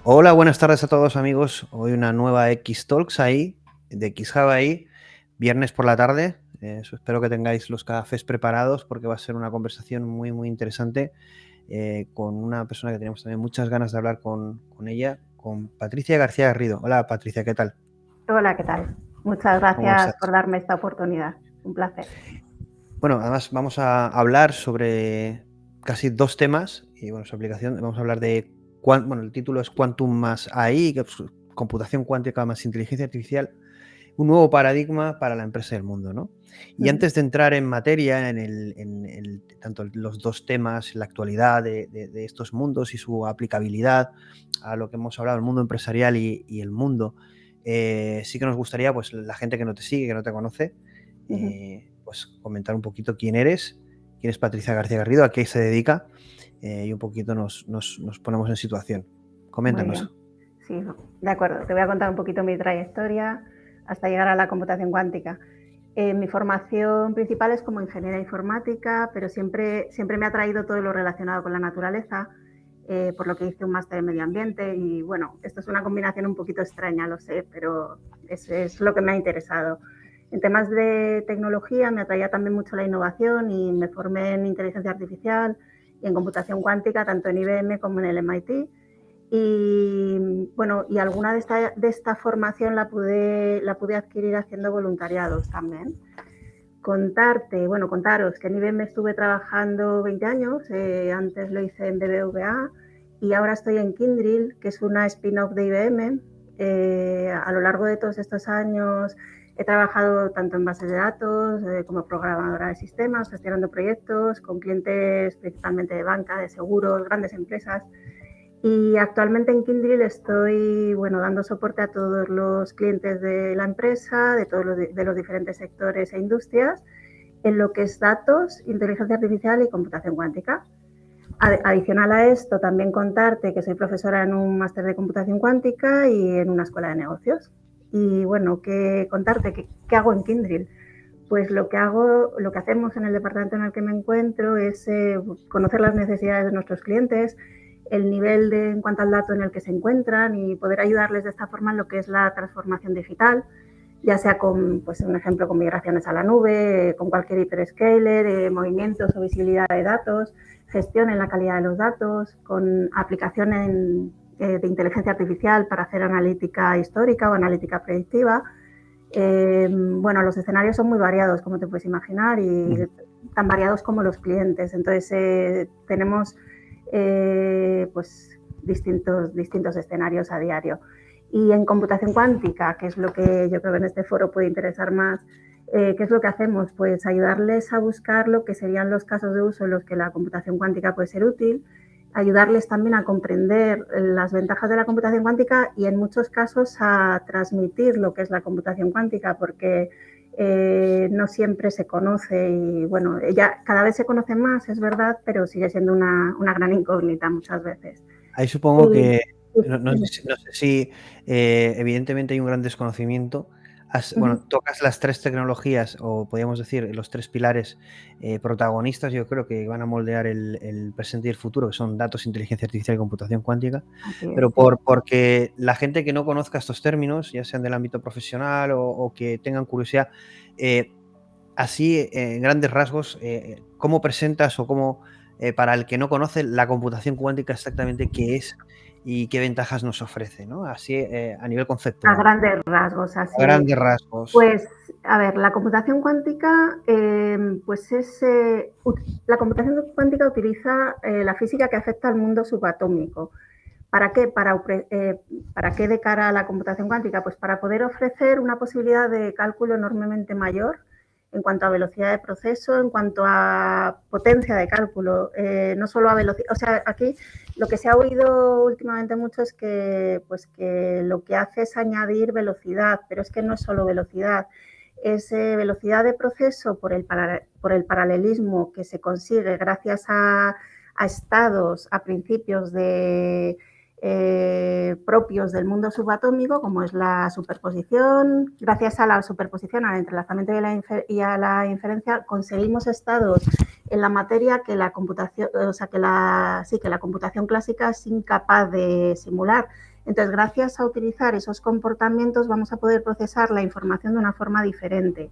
Hola, buenas tardes a todos amigos. Hoy una nueva X-Talks ahí, de X-Hub ahí, viernes por la tarde. Espero que tengáis los cafés preparados porque va a ser una conversación muy interesante con una persona que tenemos también muchas ganas de hablar con ella, con Patricia García Garrido. Hola Patricia, ¿qué tal? Hola, ¿qué tal? Muchas ¿Cómo gracias por estás? darme esta oportunidad. Un placer. Bueno, además vamos a hablar sobre casi dos temas y bueno, su aplicación, vamos a hablar de, bueno, el título es Quantum más AI, que es computación cuántica más inteligencia artificial, un nuevo paradigma para la empresa y el mundo, ¿no? Y Ujú. antes de entrar en materia, tanto los dos temas, la actualidad de estos mundos y su aplicabilidad a lo que hemos hablado, el mundo empresarial y el mundo, sí que nos gustaría, pues la gente que no te sigue, que no te conoce, Ujú. pues comentar un poquito quién es Patricia García Garrido, a qué se dedica y un poquito nos ponemos en situación. Muy bien. Coméntanos. Sí, de acuerdo. Te voy a contar un poquito mi trayectoria hasta llegar a la computación cuántica. Mi formación principal es como ingeniera informática, pero siempre me ha traído todo lo relacionado con la naturaleza, por lo que hice un máster en medio ambiente y bueno, esto es una combinación un poquito extraña, lo sé, pero es lo que me ha interesado. En temas de tecnología me atraía también mucho la innovación y me formé en inteligencia artificial y en computación cuántica, tanto en IBM como en el MIT. Y bueno, y alguna de esta formación la pude adquirir haciendo voluntariados también. Contaros que en IBM estuve trabajando 20 años, antes lo hice en BBVA y ahora estoy en Kyndryl, que es una spin-off de IBM. A lo largo de todos estos años he trabajado tanto en bases de datos como programadora de sistemas, gestionando proyectos con clientes principalmente de banca, de seguros, grandes empresas. Y actualmente en Kyndryl estoy dando soporte a todos los clientes de la empresa, de los diferentes sectores e industrias, en lo que es datos, inteligencia artificial y computación cuántica. Adicional a esto, también contarte que soy profesora en un máster de computación cuántica y en una escuela de negocios. Y bueno, que contarte qué hago en Kyndryl. Pues lo que hacemos en el departamento en el que me encuentro es conocer las necesidades de nuestros clientes, el nivel en cuanto al dato en el que se encuentran y poder ayudarles de esta forma en lo que es la transformación digital, ya sea con, pues un ejemplo, con migraciones a la nube, con cualquier hyperscaler, movimientos o visibilidad de datos, gestión en la calidad de los datos, con aplicación de inteligencia artificial para hacer analítica histórica o analítica predictiva. Los escenarios son muy variados, como te puedes imaginar, y tan variados como los clientes. Entonces, tenemos distintos escenarios a diario. Y en computación cuántica, que es lo que yo creo que en este foro puede interesar más, ¿qué es lo que hacemos? Pues ayudarles a buscar lo que serían los casos de uso en los que la computación cuántica puede ser útil, ayudarles también a comprender las ventajas de la computación cuántica y en muchos casos a transmitir lo que es la computación cuántica, porque no siempre se conoce y bueno, ya cada vez se conoce más, es verdad, pero sigue siendo una gran incógnita muchas veces. Ahí supongo Y, que, y, no sé si evidentemente hay un gran desconocimiento. uh-huh. Tocas las tres tecnologías, o podríamos decir los tres pilares protagonistas, yo creo que van a moldear el presente y el futuro, que son datos, inteligencia artificial y computación cuántica. Así es, Pero sí. porque la gente que no conozca estos términos, ya sean del ámbito profesional o que tengan curiosidad, así, en grandes rasgos, ¿cómo presentas o cómo, para el que no conoce, la computación cuántica exactamente qué es y qué ventajas nos ofrece, ¿no? Así, a nivel A conceptual, grandes rasgos, a así. grandes rasgos. Pues, a ver, la computación cuántica, la computación cuántica utiliza la física que afecta al mundo subatómico. ¿Para qué? ¿Para qué de cara a la computación cuántica? Pues para poder ofrecer una posibilidad de cálculo enormemente mayor en cuanto a velocidad de proceso, en cuanto a potencia de cálculo, no solo a velocidad. O sea, aquí lo que se ha oído últimamente mucho es que lo que hace es añadir velocidad, pero es que no es solo velocidad, es velocidad de proceso por el paralelismo que se consigue gracias a estados, a principios propios del mundo subatómico, como es la superposición. Gracias a la superposición, al entrelazamiento y a la inferencia, conseguimos estados en la materia que la computación, que la computación clásica es incapaz de simular. Entonces, gracias a utilizar esos comportamientos, vamos a poder procesar la información de una forma diferente.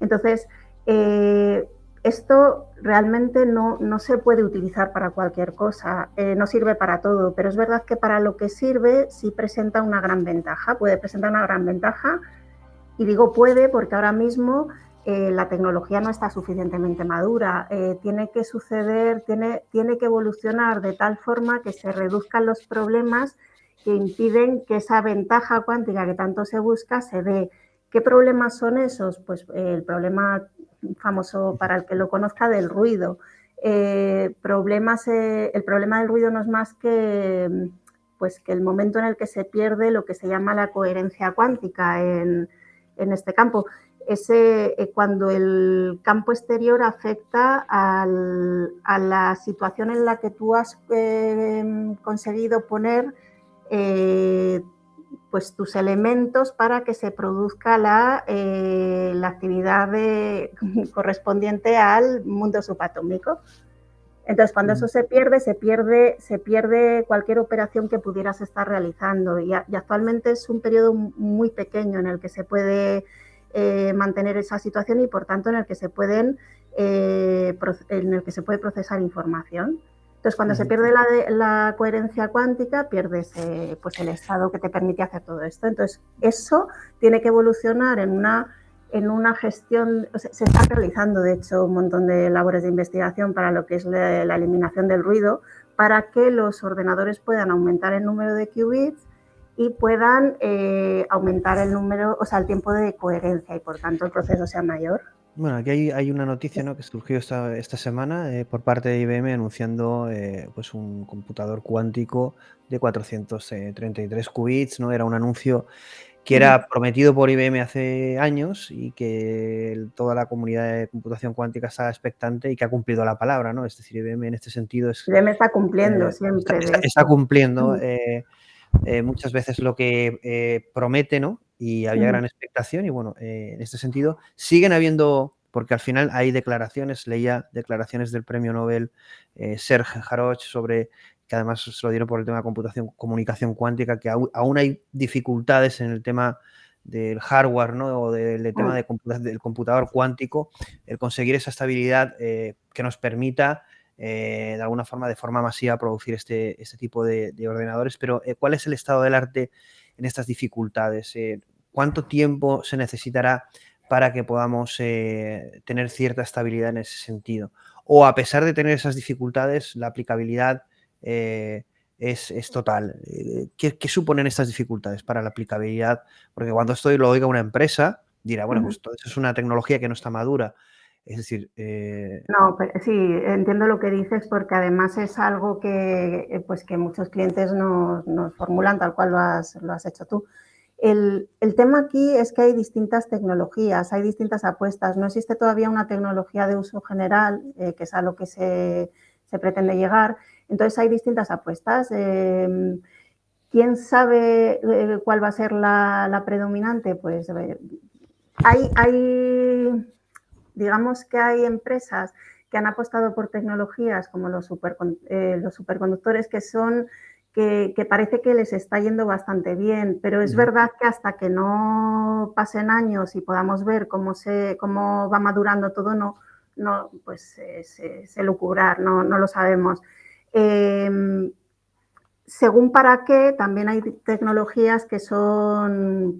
Entonces, esto realmente no se puede utilizar para cualquier cosa, no sirve para todo, pero es verdad que para lo que sirve sí presenta una gran ventaja, puede presentar una gran ventaja, y digo puede porque ahora mismo la tecnología no está suficientemente madura, tiene que suceder, tiene que evolucionar de tal forma que se reduzcan los problemas que impiden que esa ventaja cuántica que tanto se busca se dé. ¿Qué problemas son esos? Pues el problema famoso para el que lo conozca del ruido. El problema del ruido no es más que, pues, que el momento en el que se pierde lo que se llama la coherencia cuántica en este campo. Cuando el campo exterior afecta a la situación en la que tú has conseguido poner pues tus elementos para que se produzca la actividad correspondiente al mundo subatómico. Entonces, cuando eso se pierde cualquier operación que pudieras estar realizando. Y actualmente es un periodo muy pequeño en el que se puede mantener esa situación y, por tanto, en el que se puede procesar información. Entonces, cuando se pierde la coherencia cuántica, pierdes pues el estado que te permite hacer todo esto. Entonces, eso tiene que evolucionar en una gestión, o sea, se está realizando, de hecho, un montón de labores de investigación para lo que es la eliminación del ruido, para que los ordenadores puedan aumentar el número de qubits y puedan aumentar el número, o sea, el tiempo de coherencia y, por tanto, el proceso sea mayor. Bueno, aquí hay una noticia, ¿no?, que surgió esta semana por parte de IBM anunciando pues un computador cuántico de 433 qubits, ¿no? Era un anuncio que era prometido por IBM hace años y que toda la comunidad de computación cuántica estaba expectante y que ha cumplido la palabra, ¿no? Es decir, IBM en este sentido IBM está cumpliendo siempre de está esto. cumpliendo muchas veces lo que promete, ¿no? Y había gran expectación y bueno, en este sentido siguen habiendo, porque al final hay declaraciones, leía declaraciones del premio Nobel Serge Haroche sobre, que además se lo dieron por el tema de comunicación cuántica, que aún hay dificultades en el tema del hardware, ¿no? O del tema del computador cuántico, el conseguir esa estabilidad que nos permita de alguna forma, de forma masiva, producir este tipo de ordenadores. Pero, ¿cuál es el estado del arte en estas dificultades? ¿Cuánto tiempo se necesitará para que podamos tener cierta estabilidad en ese sentido? O a pesar de tener esas dificultades, la aplicabilidad es total. ¿Qué suponen estas dificultades para la aplicabilidad? Porque cuando esto lo oiga una empresa, dirá, bueno, pues entonces es una tecnología que no está madura. Es decir, no, pero sí, entiendo lo que dices porque además es algo que, pues que muchos clientes nos formulan tal cual lo has hecho tú. El tema aquí es que hay distintas tecnologías, hay distintas apuestas. No existe todavía una tecnología de uso general, que es a lo que se pretende llegar. Entonces hay distintas apuestas. ¿Quién sabe cuál va a ser la predominante? Pues digamos que hay empresas que han apostado por tecnologías como los superconductores que parece que les está yendo bastante bien, pero es verdad que hasta que no pasen años y podamos ver cómo va madurando todo, pues se lucubrar, no lo sabemos. Según para qué, también hay tecnologías que son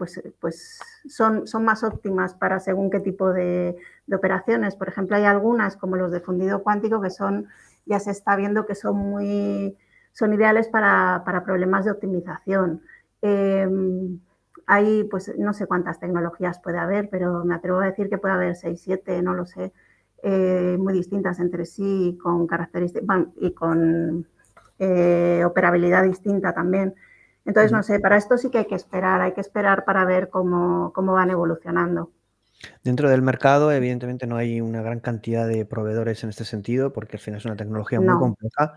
más óptimas para según qué tipo de operaciones. Por ejemplo, hay algunas, como los de fundido cuántico, que ya se está viendo que son ideales para problemas de optimización. Hay, pues, no sé cuántas tecnologías puede haber, pero me atrevo a decir que puede haber 6, 7, no lo sé, muy distintas entre sí, con características, bueno, y con operabilidad distinta también. Entonces, no sé, para esto sí que hay que esperar para ver cómo van evolucionando. Dentro del mercado, evidentemente, no hay una gran cantidad de proveedores en este sentido, porque al final es una tecnología muy No, compleja.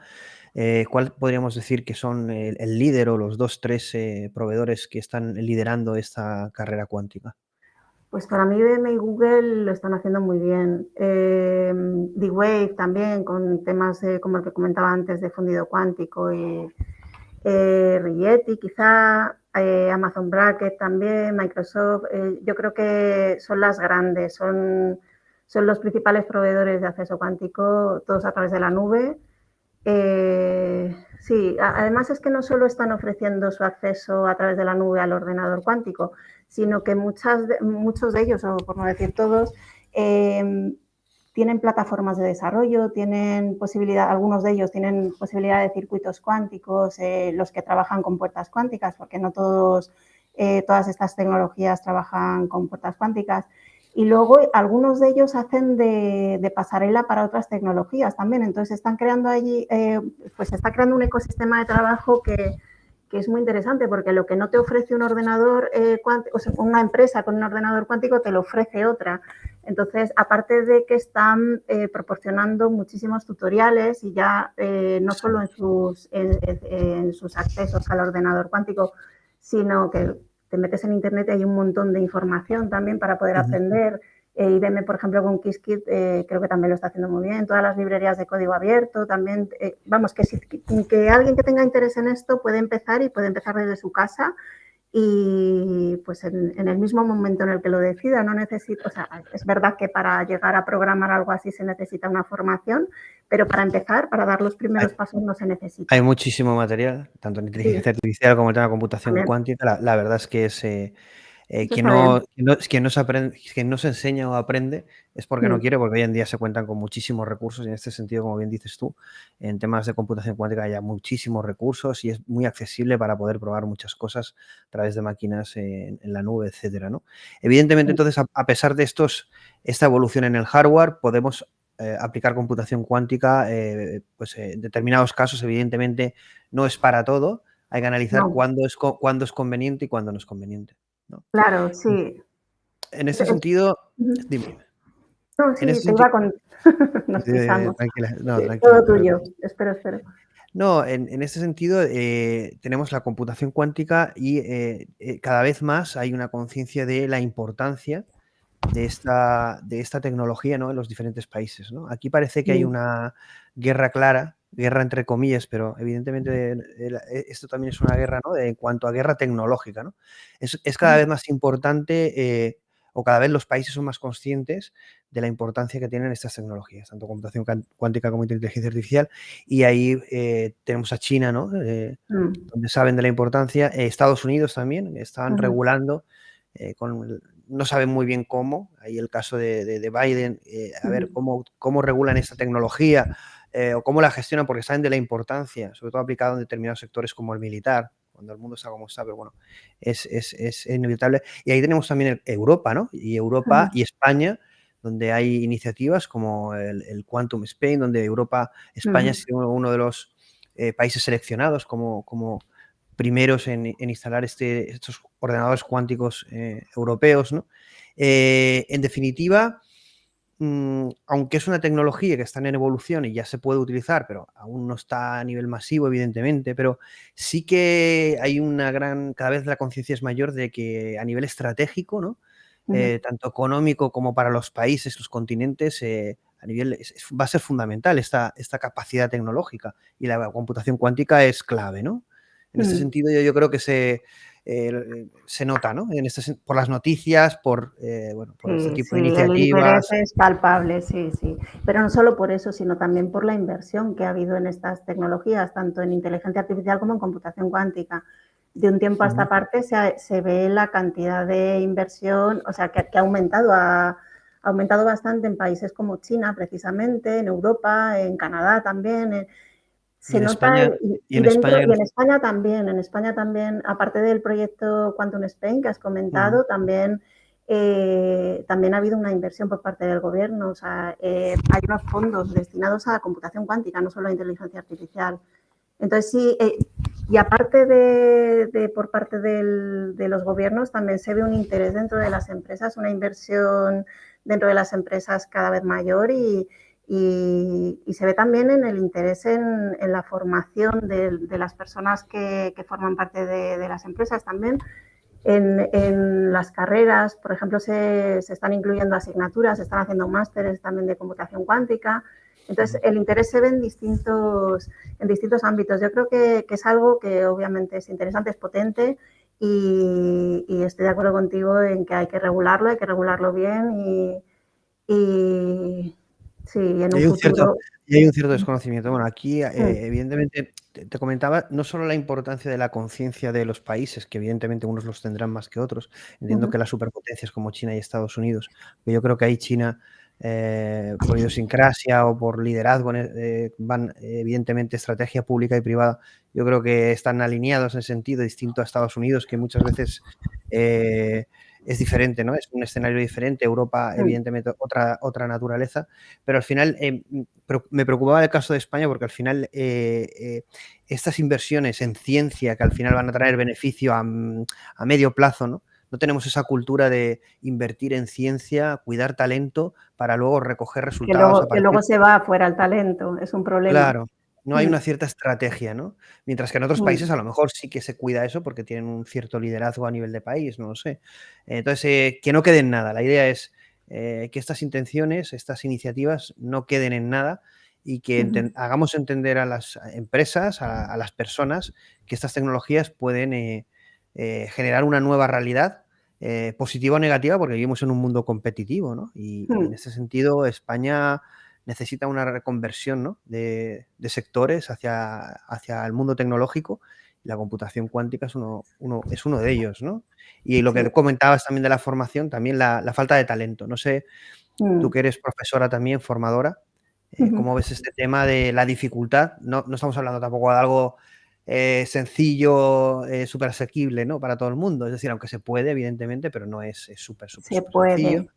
¿Cuál podríamos decir que son el líder o los 2, 3 proveedores que están liderando esta carrera cuántica? pues para mí IBM y Google lo están haciendo muy bien. D-Wave también, con temas como el que comentaba antes de fundido cuántico Rigetti quizá, Amazon Bracket también, Microsoft, yo creo que son las grandes, son los principales proveedores de acceso cuántico, todos a través de la nube. Sí, además es que no solo están ofreciendo su acceso a través de la nube al ordenador cuántico, sino que muchos de ellos, o por no decir todos, tienen plataformas de desarrollo, tienen posibilidad, algunos de ellos tienen posibilidad de circuitos cuánticos, los que trabajan con puertas cuánticas, porque no todas estas tecnologías trabajan con puertas cuánticas. Y luego algunos de ellos hacen de pasarela para otras tecnologías también. Entonces están creando allí, pues se está creando un ecosistema de trabajo que es muy interesante, porque lo que no te ofrece un ordenador cuántico, o sea, una empresa con un ordenador cuántico te lo ofrece otra. Entonces, aparte de que están proporcionando muchísimos tutoriales y ya no solo en sus accesos al ordenador cuántico, sino que te metes en internet y hay un montón de información también para poder aprender. IBM, por ejemplo, con Qiskit, creo que también lo está haciendo muy bien. Todas las librerías de código abierto también. Vamos, que alguien que tenga interés en esto puede empezar y puede empezar desde su casa y pues en el mismo momento en el que lo decida. No necesito, o sea, es verdad que para llegar a programar algo así se necesita una formación, pero para empezar, para dar los primeros pasos no se necesita. Hay muchísimo material, tanto en Sí, inteligencia artificial como en tema de computación también. cuántica. La verdad es que es Eso quien está bien. quien no se enseña o aprende es porque no Mm. quiere, porque hoy en día se cuentan con muchísimos recursos y en este sentido, como bien dices tú, en temas de computación cuántica hay muchísimos recursos y es muy accesible para poder probar muchas cosas a través de máquinas en la nube, etcétera, ¿no? Evidentemente, entonces, a pesar de esta evolución en el hardware, podemos aplicar computación cuántica, pues en determinados casos, evidentemente, no es para todo. Hay que analizar No, cuándo es conveniente y cuándo no es conveniente, ¿no? claro, sí. En ese sentido, Ujú. dime, dime. No, En sí, ese te iba sentido, con... Nos pisamos. tranquila, no, tranquila, Todo no te tuyo. preocupes. Espero. No, en este sentido, tenemos la computación cuántica y cada vez más hay una conciencia de la importancia de esta tecnología, ¿no? En los diferentes países, ¿no? Aquí parece que hay Mm, una guerra clara, guerra entre comillas, pero evidentemente esto también es una guerra, ¿no? En cuanto a guerra tecnológica, ¿no? Es cada vez más importante o cada vez los países son más conscientes de la importancia que tienen estas tecnologías, tanto computación cuántica como inteligencia artificial, y ahí tenemos a China, ¿no? mm, Donde saben de la importancia. Estados Unidos también están ujú, regulando, no saben muy bien cómo. Ahí el caso de Biden, a ver ujú. cómo regulan esta tecnología o cómo la gestionan, porque saben de la importancia, sobre todo aplicado en determinados sectores como el militar, cuando el mundo está como está, pero bueno, es inevitable. Y ahí tenemos también Europa, ¿no? Y Europa Ujú, y España, donde hay iniciativas como el Quantum Spain, donde España ha ujú, sido uno de los países seleccionados como primeros en instalar estos ordenadores cuánticos europeos, ¿no? En definitiva, aunque es una tecnología que está en evolución y ya se puede utilizar, pero aún no está a nivel masivo, evidentemente, pero sí que hay cada vez la conciencia es mayor de que a nivel estratégico, ¿no? ujú. Tanto económico como para los países, los continentes, a nivel va a ser fundamental esta capacidad tecnológica y la computación cuántica es clave, ¿no? En este Mm. sentido, yo creo que se nota, ¿no? Por las noticias, por este Sí, tipo sí, de el interés iniciativas. es palpable, sí, sí. Pero no solo por eso, sino también por la inversión que ha habido en estas tecnologías, tanto en inteligencia artificial como en computación cuántica. De un tiempo a Ujú. esta parte se ve la cantidad de inversión, o sea, que ha aumentado bastante en países como China, precisamente, en Europa, en Canadá también. Y Se en nota España, y en España, En España también, aparte del proyecto Quantum Spain que has ujú, comentado, también ha habido una inversión por parte del gobierno. O sea, hay unos fondos destinados a la computación cuántica, no solo a inteligencia artificial. Entonces, sí, y aparte por parte de los gobiernos, también se ve un interés dentro de las empresas, una inversión dentro de las empresas cada vez mayor y se ve también en el interés en la formación de las personas que forman parte de las empresas también. En las carreras, por ejemplo, se están incluyendo asignaturas, se están haciendo másteres también de computación cuántica. Entonces, el interés se ve en distintos ámbitos. Yo creo que es algo que obviamente es interesante, es potente y estoy de acuerdo contigo en que hay que regularlo bien y sí, en Y un futuro. hay un cierto desconocimiento. Bueno, aquí, Mm, evidentemente, te comentaba no solo la importancia de la conciencia de los países, que evidentemente unos los tendrán más que otros. Entiendo ujú, que las superpotencias como China y Estados Unidos, que yo creo que ahí China, por idiosincrasia o por liderazgo, van, evidentemente, estrategia pública y privada, yo creo que están alineados en ese sentido, distinto a Estados Unidos, que muchas veces eh, es diferente, ¿no? Es un escenario diferente. Europa, mm. evidentemente, otra naturaleza. Pero al final me preocupaba el caso de España porque al final estas inversiones en ciencia que al final van a traer beneficio a medio plazo, ¿no? No tenemos esa cultura de invertir en ciencia, cuidar talento para luego recoger resultados a Que partir. luego se va afuera el talento, es un problema. Claro, no hay Mm, una cierta estrategia, ¿no? Mientras que en otros mm, países a lo mejor sí que se cuida eso porque tienen un cierto liderazgo a nivel de país, no lo sé. Entonces, que no quede en nada. La idea es que estas intenciones, estas iniciativas no queden en nada y que ujú. hagamos entender a las empresas, a las personas, que estas tecnologías pueden generar una nueva realidad, positiva o negativa, porque vivimos en un mundo competitivo, ¿no? Y en Mm, ese sentido, España necesita una reconversión, ¿no? de sectores hacia el mundo tecnológico y la computación cuántica es uno de ellos, ¿no? Y lo sí. que comentabas también de la formación, también la falta de talento. No sé, tú Mm, que eres profesora también, formadora, ujú. ¿cómo ves este tema de la dificultad? No estamos hablando tampoco de algo sencillo, súper asequible, ¿no? Para todo el mundo. Es decir, aunque se puede, evidentemente, pero no es súper, súper, Se súper sencillo. puede.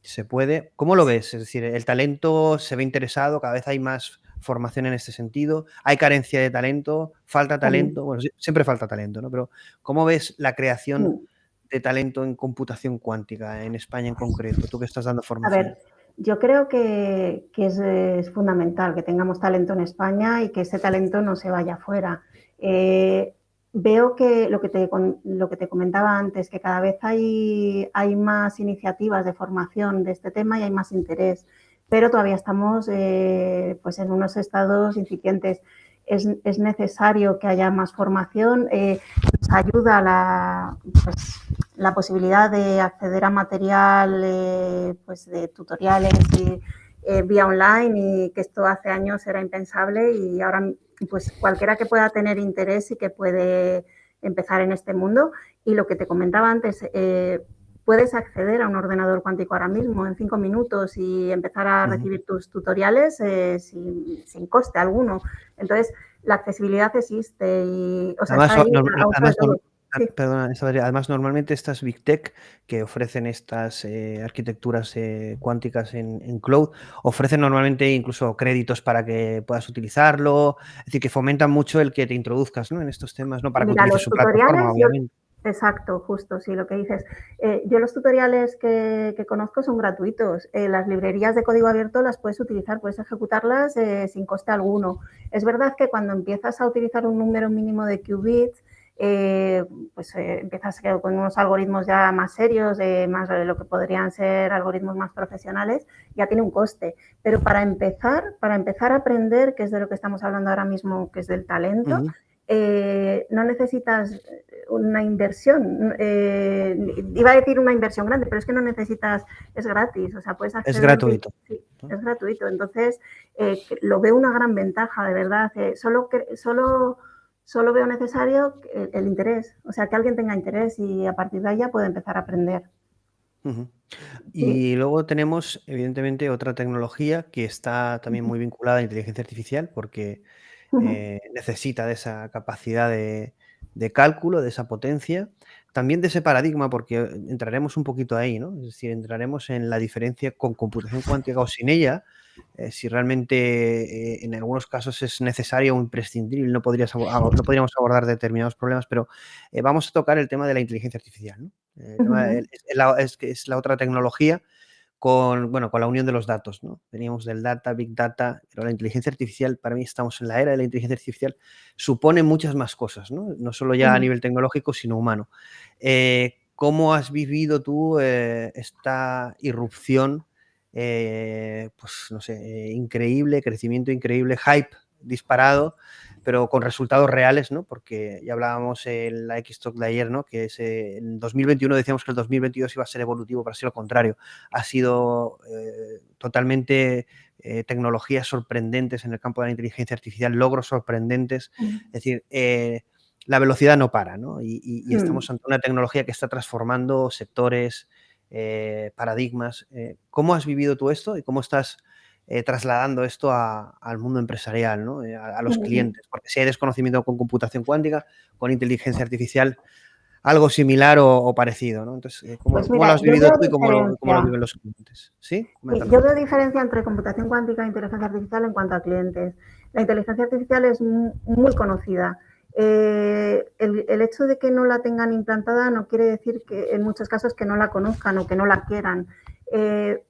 Se puede. ¿Cómo lo ves? Es decir, el talento se ve interesado, cada vez hay más formación en este sentido, hay carencia de talento, falta Mm, talento, bueno, siempre falta talento, ¿no? Pero ¿cómo ves la creación mm. de talento en computación cuántica en España en concreto? Tú que estás dando A formación. ver, yo creo que es fundamental que tengamos talento en España y que ese talento no se vaya afuera. Eh, veo que lo que te comentaba antes, que cada vez hay más iniciativas de formación de este tema y hay más interés, pero todavía estamos pues en unos estados incipientes. Es necesario que haya más formación, nos ayuda pues, la posibilidad de acceder a material pues de tutoriales y vía online y que esto hace años era impensable y ahora pues cualquiera que pueda tener interés y que puede empezar en este mundo y lo que te comentaba antes, puedes acceder a un ordenador cuántico ahora mismo en 5 minutos y empezar a Ujú. recibir tus tutoriales sin coste alguno. Entonces, la accesibilidad existe y, o sea, está Además, ahí a uso de todos. Sí. perdona, además, normalmente estas Big Tech que ofrecen estas arquitecturas cuánticas en cloud, ofrecen normalmente incluso créditos para que puedas utilizarlo, es decir, que fomentan mucho el que te introduzcas, ¿no? En estos temas, no para que Mira, utilices los su plataforma, tutoriales, yo, obviamente. exacto, justo, sí, lo que dices. Yo los tutoriales que conozco son gratuitos. Las librerías de código abierto las puedes utilizar, puedes ejecutarlas sin coste alguno. Es verdad que cuando empiezas a utilizar un número mínimo de qubits, pues empiezas con unos algoritmos ya más serios, más de lo que podrían ser algoritmos más profesionales, ya tiene un coste. Pero para empezar a aprender, que es de lo que estamos hablando ahora mismo, que es del talento, Ujú. no necesitas una inversión. Iba a decir una inversión grande, pero es que no necesitas, es gratis, o sea, puedes Es acceder, gratuito, sí, ¿no? es gratuito. Entonces, lo veo una gran ventaja, de verdad. Solo veo necesario el interés, o sea, que alguien tenga interés y a partir de ahí ya puede empezar a aprender. Ujú. Sí. Y luego tenemos, evidentemente, otra tecnología que está también muy vinculada a la inteligencia artificial, porque necesita de esa capacidad de cálculo, de esa potencia, también de ese paradigma, porque entraremos un poquito ahí, ¿no? Es decir, entraremos en la diferencia con computación cuántica o sin ella, si realmente en algunos casos es necesario o imprescindible, no podríamos abordar determinados problemas, pero vamos a tocar el tema de la inteligencia artificial, ¿no? El tema es que es la otra tecnología con la unión de los datos, ¿no? Veníamos del data, big data, pero la inteligencia artificial, para mí estamos en la era de la inteligencia artificial, supone muchas más cosas, ¿no? No solo ya a Ujú. nivel tecnológico, sino humano. ¿Cómo has vivido tú esta irrupción, pues no sé, increíble, crecimiento increíble, hype disparado, pero con resultados reales, ¿no? Porque ya hablábamos en la X-Talk de ayer, ¿no? Que en 2021 decíamos que el 2022 iba a ser evolutivo, pero ha sido lo contrario. Ha sido totalmente tecnologías sorprendentes en el campo de la inteligencia artificial, logros sorprendentes. Es decir, la velocidad no para, ¿no? Y estamos ante una tecnología que está transformando sectores, paradigmas. ¿Cómo has vivido tú esto y cómo estás trasladando esto al mundo empresarial, ¿no? A los clientes? Porque si hay desconocimiento con computación cuántica, con inteligencia artificial, algo similar o parecido, ¿no? Entonces, Pues ¿cómo lo mira, has yo vivido veo tú y cómo lo diferencia. viven los clientes? ¿Sí? Sí, Coméntame. yo veo diferencia entre computación cuántica e inteligencia artificial en cuanto a clientes. La inteligencia artificial es muy conocida. El hecho de que no la tengan implantada no quiere decir que en muchos casos que no la conozcan o que no la quieran.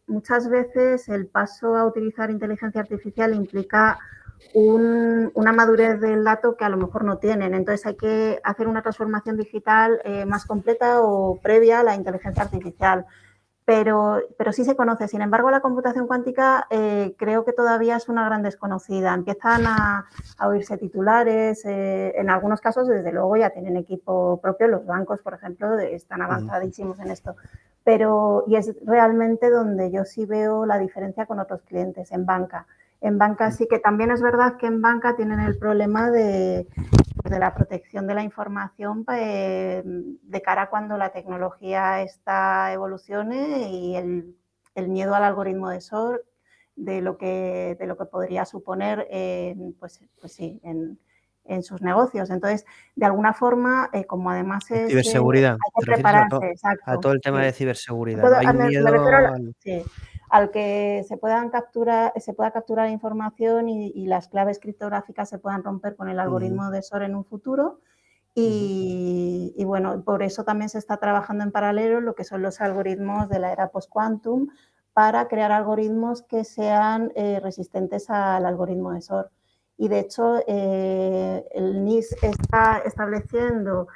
Muchas veces el paso a utilizar inteligencia artificial implica una madurez del dato que a lo mejor no tienen. Entonces hay que hacer una transformación digital más completa o previa a la inteligencia artificial. Pero sí se conoce. Sin embargo, la computación cuántica creo que todavía es una gran desconocida. Empiezan a oírse titulares, en algunos casos, desde luego, ya tienen equipo propio. Los bancos, por ejemplo, están avanzadísimos en esto. Y es realmente donde yo sí veo la diferencia con otros clientes, en banca. En banca sí que también es verdad que en banca tienen el problema de la protección de la información de cara a cuando la tecnología está evolucione y el miedo al algoritmo de SOR de lo que podría suponer pues sí, en sus negocios. Entonces, de alguna forma, como además Ciberseguridad. hay que ¿Te refieres prepararse, a exacto. todo el tema Sí. de ciberseguridad? ¿No? Hay un Me refiero miedo al... sí, al que se pueda capturar información y las claves criptográficas se puedan romper con el Ujú, algoritmo de SOR en un futuro. ujú. Y bueno, por eso también se está trabajando en paralelo lo que son los algoritmos de la era post-quantum para crear algoritmos que sean resistentes al algoritmo de SOR. Y de hecho, el NIS está estableciendo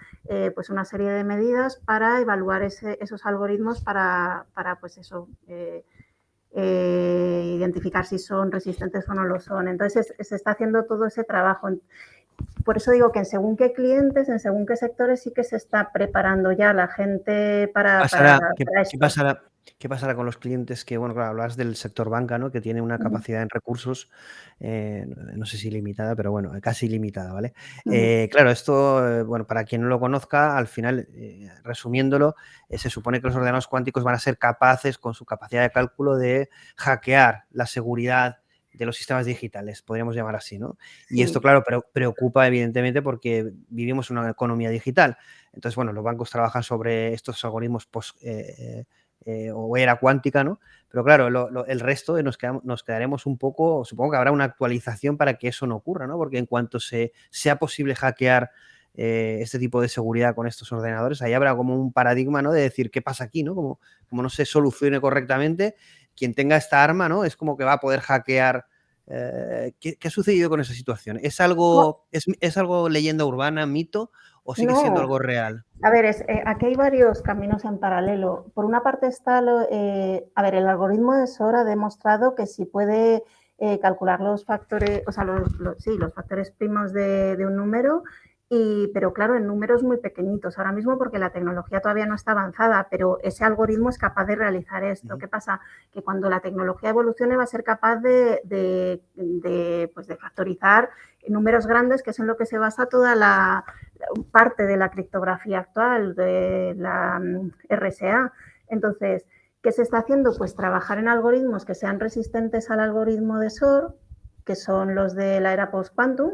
pues una serie de medidas para evaluar esos algoritmos para pues eso, identificar si son resistentes o no lo son. Entonces, se está haciendo todo ese trabajo. Por eso digo que en según qué clientes, en según qué sectores sí que se está preparando ya la gente Pasará, para esto. qué pasará con los clientes que, bueno, claro, hablas del sector banca, ¿no? Que tiene una Ujú, capacidad en recursos, no sé si limitada, pero bueno, casi ilimitada, ¿vale? ujú. Claro, esto, bueno, para quien no lo conozca, al final, resumiéndolo, se supone que los ordenadores cuánticos van a ser capaces, con su capacidad de cálculo, de hackear la seguridad de los sistemas digitales, podríamos llamar así, ¿no? Y esto, Sí, claro, preocupa evidentemente porque vivimos en una economía digital. Entonces, bueno, los bancos trabajan sobre estos algoritmos o era cuántica, ¿no? Pero claro, el resto nos quedaremos un poco, supongo que habrá una actualización para que eso no ocurra, ¿no? Porque en cuanto sea posible hackear este tipo de seguridad con estos ordenadores, ahí habrá como un paradigma, ¿no? De decir, ¿qué pasa aquí, ¿no? Como no se solucione correctamente, quien tenga esta arma, ¿no? Es como que va a poder hackear. ¿Qué ha sucedido con esa situación? ¿Es algo leyenda urbana, mito, o sigue siendo no, algo real? a ver, aquí hay varios caminos en paralelo. Por una parte está, a ver, el algoritmo de SOR ha demostrado que si puede calcular los factores, o sea, sí, los factores primos de un número, pero claro, en números muy pequeñitos ahora mismo porque la tecnología todavía no está avanzada, pero ese algoritmo es capaz de realizar esto. Ujú. ¿Qué pasa? Que cuando la tecnología evolucione va a ser capaz pues de factorizar números grandes, que es en lo que se basa toda la parte de la criptografía actual, de la RSA. Entonces, ¿qué se está haciendo? Pues trabajar en algoritmos que sean resistentes al algoritmo de SOR, que son los de la era post-quantum.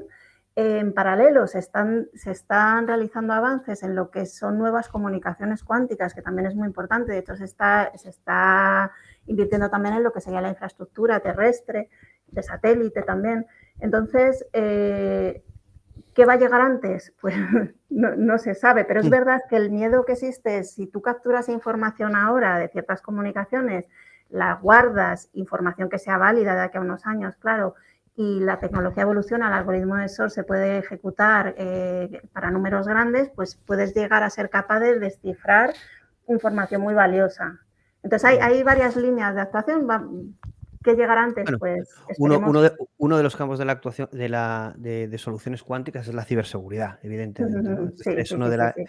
En paralelo se están realizando avances en lo que son nuevas comunicaciones cuánticas, que también es muy importante. De hecho, se está invirtiendo también en lo que sería la infraestructura terrestre, de satélite también. Entonces, ¿qué va a llegar antes? Pues no se sabe, pero es verdad que el miedo que existe es si tú capturas información ahora de ciertas comunicaciones la guardas, información que sea válida de aquí a unos años, claro, y la tecnología evoluciona, el algoritmo de SOR se puede ejecutar para números grandes, pues puedes llegar a ser capaz de descifrar información muy valiosa. Entonces hay varias líneas de actuación. ¿Qué llegará antes? Bueno, Pues uno, esperemos. uno de, uno de los campos de la actuación de soluciones cuánticas es la ciberseguridad, evidentemente, ¿no? Es decir, Sí, es sí, uno sí, de sí, la. sí.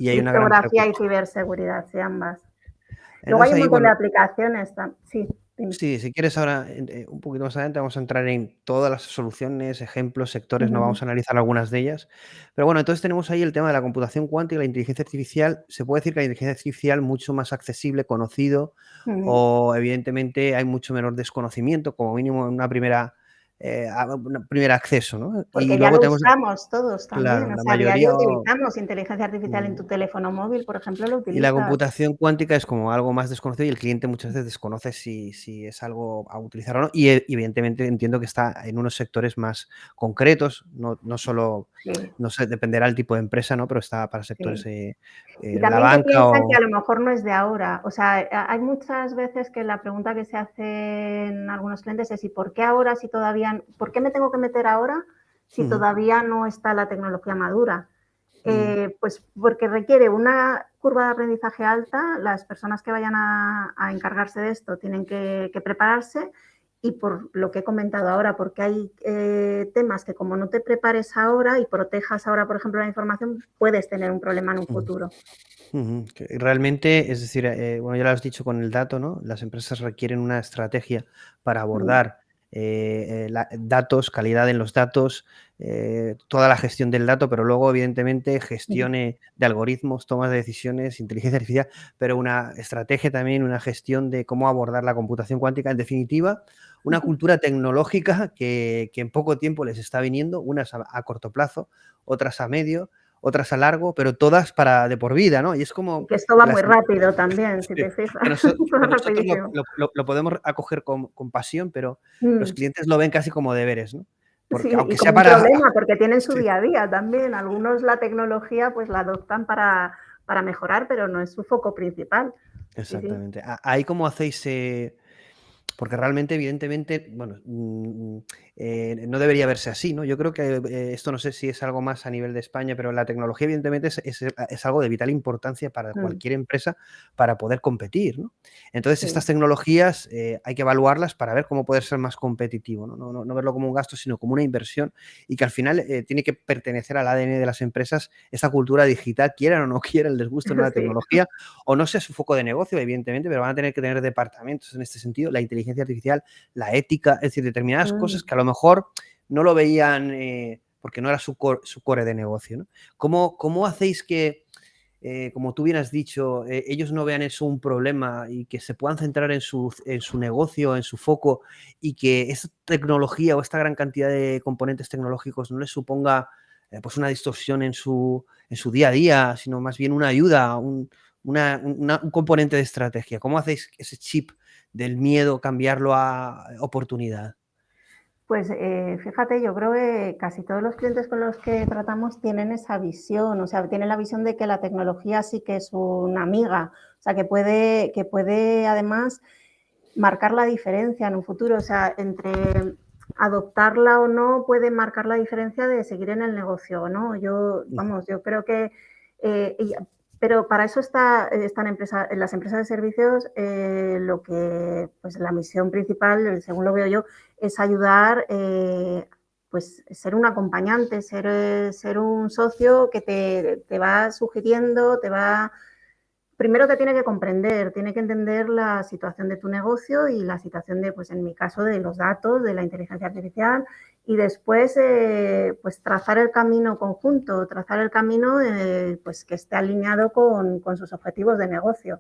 Y hay una gran Criptografía y preocupación. ciberseguridad, sí, ambas. Luego hay Entonces un ahí, montón de bueno, aplicaciones. Sí, dime. sí, si quieres ahora un poquito más adelante vamos a entrar en todas las soluciones, ejemplos, sectores, no vamos a analizar algunas de ellas. Pero bueno, entonces tenemos ahí el tema de la computación cuántica, la inteligencia artificial. Se puede decir que la inteligencia artificial mucho más accesible, conocido, o evidentemente hay mucho menor desconocimiento, como mínimo en un primer acceso, ¿no? Y Porque ya luego lo tenemos, usamos todos claro, también. O la sea, a diario mayoría. utilizamos inteligencia artificial en tu Mm, teléfono móvil, por ejemplo, lo Y la utilizas. computación cuántica es como algo más desconocido y el cliente muchas veces desconoce si es algo a utilizar o no. Y evidentemente entiendo que está en unos sectores más concretos, no solo, Sí, no sé, dependerá del tipo de empresa, ¿no? Pero está para sectores, sí. Y la también que banca piensan que a o. lo mejor no es de ahora. O sea, hay muchas veces que la pregunta que se hacen algunos clientes es: ¿y por qué ahora si todavía, por qué me tengo que meter ahora si Ujú, todavía no está la tecnología madura? mm, Pues porque requiere una curva de aprendizaje alta, las personas que vayan a encargarse de esto tienen que prepararse, y por lo que he comentado ahora, porque hay temas que como no te prepares ahora y protejas ahora, por ejemplo, la información, puedes tener un problema en un ujú, futuro. Que realmente, es decir, bueno, ya lo has dicho con el dato, ¿no? Las empresas requieren una estrategia para Mm. abordar datos, calidad en los datos, toda la gestión del dato, pero luego, evidentemente, gestione de algoritmos, tomas de decisiones, inteligencia artificial, pero una estrategia también, una gestión de cómo abordar la computación cuántica. En definitiva, una cultura tecnológica que en poco tiempo les está viniendo, unas a corto plazo, otras a medio, otras a largo, pero todas para de por vida, ¿no? Y es Y como que esto va que muy las. rápido también, si Sí, te fijas, que va nosotros rapidísimo. lo podemos acoger con pasión, pero los Mm. clientes lo ven casi como deberes, ¿no? Porque Sí, y aunque sea como un para. problema, porque tienen su Sí, día a día también. Algunos la tecnología pues la adoptan para mejorar, pero no es su foco principal. Sí, sí. exactamente. Ahí cómo hacéis, porque realmente, evidentemente, bueno, no debería verse así, ¿no? Yo creo que esto no sé si es algo más a nivel de España, pero la tecnología, evidentemente, es algo de vital importancia para Mm, cualquier empresa para poder competir, ¿no? Entonces, estas sí. tecnologías hay que evaluarlas para ver cómo poder ser más competitivo, ¿no? No verlo como un gasto, sino como una inversión y que al final tiene que pertenecer al ADN de las empresas esta cultura digital, quieran o no quieran, les guste o no la Sí. tecnología, o no sea su foco de negocio, evidentemente, pero van a tener que tener departamentos en este sentido, la inteligencia artificial, la ética, es decir, determinadas cosas Mm. que a lo mejor no lo veían porque no era su core de negocio, ¿no? ¿Cómo hacéis que, como tú bien has dicho, ellos no vean eso un problema y que se puedan centrar en su negocio, en su foco y que esta tecnología o esta gran cantidad de componentes tecnológicos no les suponga pues una distorsión en su día a día, sino más bien una ayuda, un componente de estrategia? ¿Cómo hacéis ese chip del miedo cambiarlo a oportunidad? Pues fíjate, yo creo que casi todos los clientes con los que tratamos tienen esa visión, o sea, tienen la visión de que la tecnología sí que es una amiga, o sea, que puede además marcar la diferencia en un futuro, o sea, entre adoptarla o no puede marcar la diferencia de seguir en el negocio o no. Yo creo que, pero para eso están las empresas de servicios, lo que, pues la misión principal, según lo veo yo, es ayudar, pues ser un acompañante, ser un socio que te va sugiriendo, primero te tiene que comprender, tiene que entender la situación de tu negocio y la situación de, pues en mi caso, de los datos, de la inteligencia artificial, y después, pues trazar el camino conjunto, trazar el camino pues que esté alineado con sus objetivos de negocio.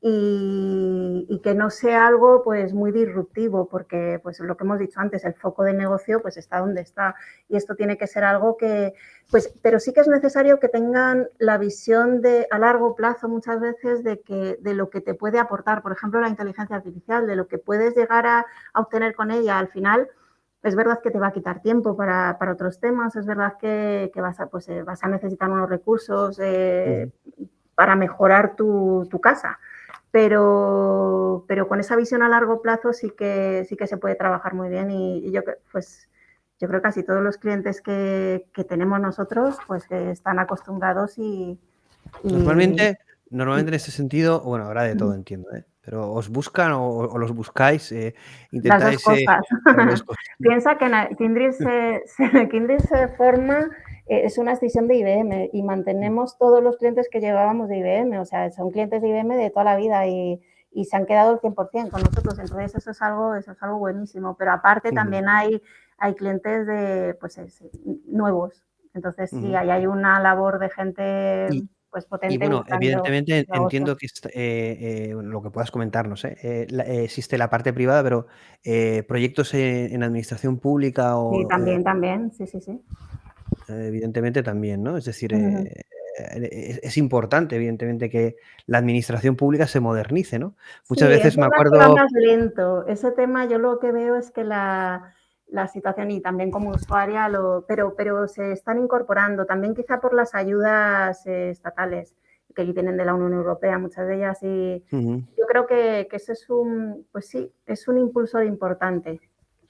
Y que no sea algo pues muy disruptivo, porque pues lo que hemos dicho antes, el foco del negocio pues está donde está, y esto tiene que ser algo que, pues, pero sí que es necesario que tengan la visión a largo plazo muchas veces de lo que te puede aportar, por ejemplo, la inteligencia artificial, de lo que puedes llegar a obtener con ella. Al final, es verdad que te va a quitar tiempo para otros temas, es verdad que vas a necesitar unos recursos Ujú. para mejorar tu casa, pero con esa visión a largo plazo sí que se puede trabajar muy bien y yo, pues, yo creo que casi todos los clientes que tenemos nosotros pues que están acostumbrados y Normalmente en ese sentido, bueno, habrá de todo, entiendo, ¿eh? Pero ¿os buscan o los buscáis? Las dos ¿Intentáis cosas. las 2 cosas? Piensa que Kindred Kindred se forma, es una escisión de IBM y mantenemos todos los clientes que llevábamos de IBM, o sea, son clientes de IBM de toda la vida y se han quedado el 100% con nosotros, entonces eso es algo buenísimo, pero aparte Ujú, también hay clientes de, pues, nuevos, entonces sí, ujú. ahí hay una labor de gente, Y pues, y potente bueno, buscando evidentemente negocio. entiendo que lo que puedas comentarnos, existe la parte privada, pero, proyectos en administración pública Sí, o, también, sí, sí, sí. evidentemente también, ¿no? Es decir, Ujú. es importante, evidentemente, que la administración pública se modernice, ¿no? Muchas Sí, es veces me verdad que va acuerdo. más lento. Ese tema yo lo que veo es que la situación y también como usuaria, pero se están incorporando también quizá por las ayudas estatales que allí tienen de la Unión Europea, muchas de ellas, y Ujú. yo creo que ese es pues sí, es un impulsor importante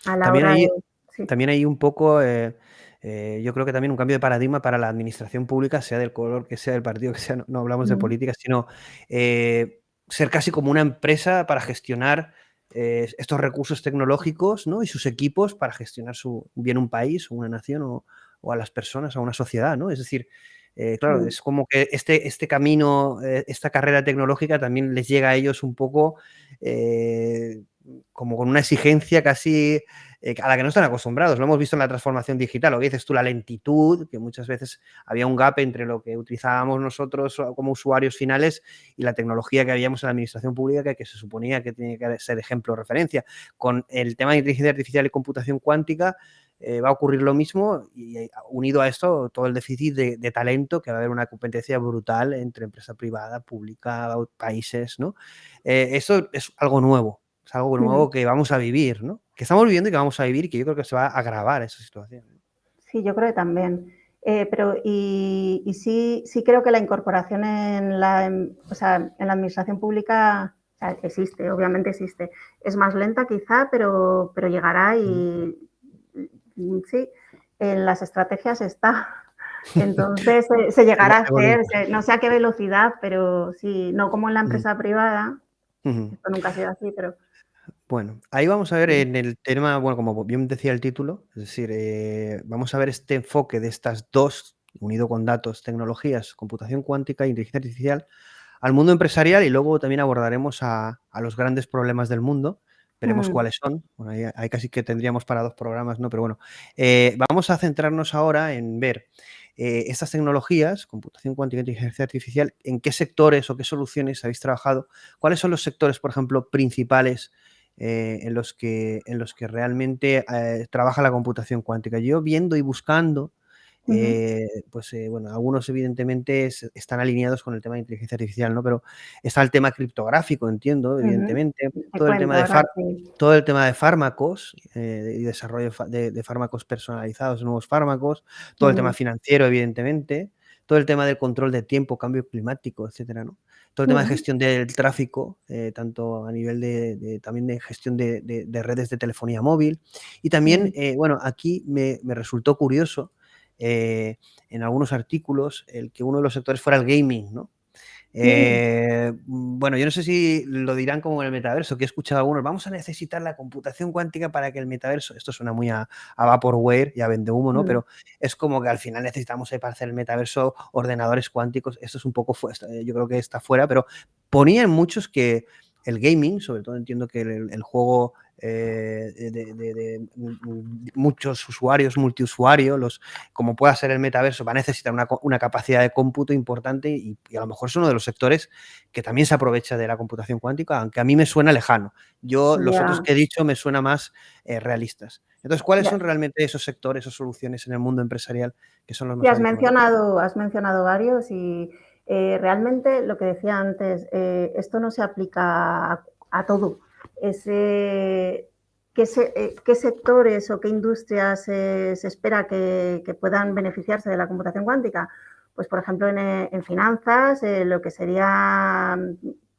a la También hora de... hay Sí. también hay un poco, yo creo que también un cambio de paradigma para la administración pública, sea del color que sea, del partido que sea, no hablamos de Ujú, política, sino, ser casi como una empresa para gestionar, estos recursos tecnológicos, ¿no? Y sus equipos para gestionar bien un país, o una nación, o a las personas, a una sociedad, ¿no? Es decir, claro, mm, es como que este camino, esta carrera tecnológica también les llega a ellos un poco, eh, como con una exigencia casi, a la que no están acostumbrados. Lo hemos visto en la transformación digital, lo que dices tú, la lentitud, que muchas veces había un gap entre lo que utilizábamos nosotros como usuarios finales y la tecnología que habíamos en la administración pública, que se suponía que tenía que ser ejemplo o referencia. Con el tema de inteligencia artificial y computación cuántica, va a ocurrir lo mismo y unido a esto todo el déficit de talento, que va a haber una competencia brutal entre empresa privada, pública, países, ¿no? Eso es algo nuevo, es algo ujú. nuevo que vamos a vivir, ¿no? Que estamos viviendo y que vamos a vivir y que yo creo que se va a agravar esa situación. Sí, yo creo que también. Pero y sí creo que la incorporación o sea, en la administración pública, o sea, existe, obviamente existe. Es más lenta quizá, pero llegará Ujú. sí, en las estrategias está. Entonces, se llegará a Qué bonito. hacer, no sé a qué velocidad, pero sí, no como en la Ujú, empresa privada, ujú. esto nunca ha sido así, pero Bueno, ahí vamos a ver sí. en el tema, bueno, como bien decía el título, es decir, vamos a ver este enfoque de estas dos, unido con datos, tecnologías, computación cuántica e inteligencia artificial, al mundo empresarial y luego también abordaremos a los grandes problemas del mundo. Veremos Mm, cuáles son. Bueno, ahí casi que tendríamos para 2 programas, ¿no? Pero bueno, vamos a centrarnos ahora en ver, estas tecnologías, computación cuántica e inteligencia artificial, en qué sectores o qué soluciones habéis trabajado, cuáles son los sectores, por ejemplo, principales, en los que realmente, trabaja la computación cuántica. Yo viendo y buscando, ujú, pues, bueno, algunos evidentemente están alineados con el tema de inteligencia artificial, ¿no? Pero está el tema criptográfico, entiendo, ujú. evidentemente, Te cuento ahora, sí. todo el tema de fármacos, y desarrollo de fármacos personalizados, nuevos fármacos, todo el tema Ujú, financiero, evidentemente, todo el tema del control de tiempo, cambio climático, etcétera, ¿no? Todo el tema de ujú, gestión del tráfico, tanto a nivel también de gestión de redes de telefonía móvil. Y también, ujú. bueno, aquí me resultó curioso, eh, en algunos artículos, el que uno de los sectores fuera el gaming, ¿no? Sí, Bueno, yo no sé si lo dirán como en el metaverso, que he escuchado a algunos, vamos a necesitar la computación cuántica para que el metaverso, esto suena muy a vaporware y a vendehumo, ¿no? mm, Pero es como que al final necesitamos, para hacer el metaverso, ordenadores cuánticos. Esto es un poco, yo creo que está fuera, pero ponían muchos que el gaming, sobre todo entiendo que el juego, muchos usuarios, multiusuario, como pueda ser el metaverso, va a necesitar una capacidad de cómputo importante y a lo mejor es uno de los sectores que también se aprovecha de la computación cuántica, aunque a mí me suena lejano. Los otros ya, que he dicho me suenan más, realistas. Entonces, ¿cuáles ya. son realmente esos sectores o soluciones en el mundo empresarial que son los Sí, más habituales? has mencionado varios y, realmente lo que decía antes, esto no se aplica a todo. Es, ¿qué sectores o qué industrias, se espera que puedan beneficiarse de la computación cuántica? Pues, por ejemplo, en finanzas, lo que sería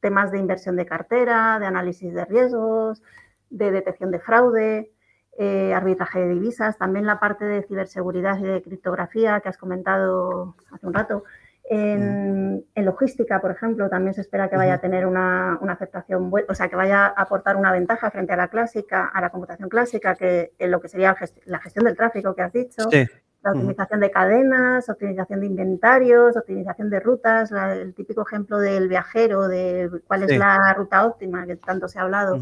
temas de inversión de cartera, de análisis de riesgos, de detección de fraude, arbitraje de divisas, también la parte de ciberseguridad y de criptografía que has comentado hace un rato. En logística, por ejemplo, también se espera que vaya a tener una aceptación, o sea, que vaya a aportar una ventaja frente a la clásica, a la computación clásica, que en lo que sería la gestión del tráfico que has dicho, Sí. la optimización de cadenas, optimización de inventarios, optimización de rutas, el típico ejemplo del viajero, de cuál es la ruta óptima, que tanto se ha hablado.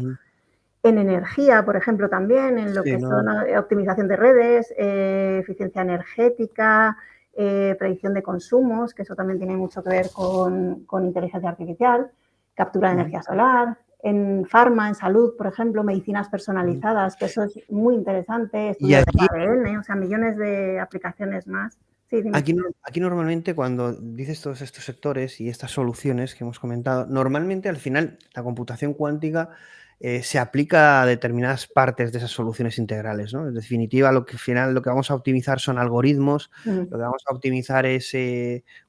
En energía, por ejemplo, también, en lo Sí, que no. son optimización de redes, eficiencia energética, predicción de consumos, que eso también tiene mucho que ver con inteligencia artificial, captura de energía solar, en farma, en salud, por ejemplo, medicinas personalizadas, que eso es muy interesante, Y estudios de aquí, ADN, o sea, millones de aplicaciones más. Sí, dime. aquí normalmente cuando dices todos estos sectores y estas soluciones que hemos comentado, normalmente al final la computación cuántica se aplica a determinadas partes de esas soluciones integrales, ¿no? En definitiva, lo que al final lo que vamos a optimizar son algoritmos, lo que vamos a optimizar es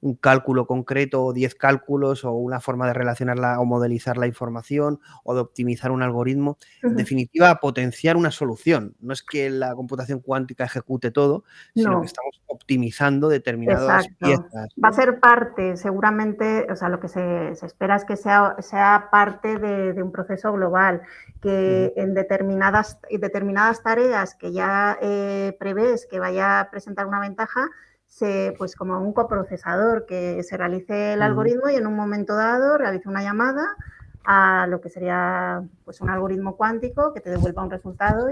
un cálculo concreto o 10 cálculos o una forma de relacionarla o modelizar la información o de optimizar un algoritmo. En definitiva, potenciar una solución. No es que la computación cuántica ejecute todo, sino que No. estamos optimizando determinadas Exacto. piezas, Va a ¿no? ser parte, seguramente, o sea, lo que se espera es que sea parte de un proceso global, que en determinadas tareas que ya prevés que vaya a presentar una ventaja, pues como un coprocesador, que se realice el algoritmo y en un momento dado realice una llamada a lo que sería pues un algoritmo cuántico que te devuelva un resultado,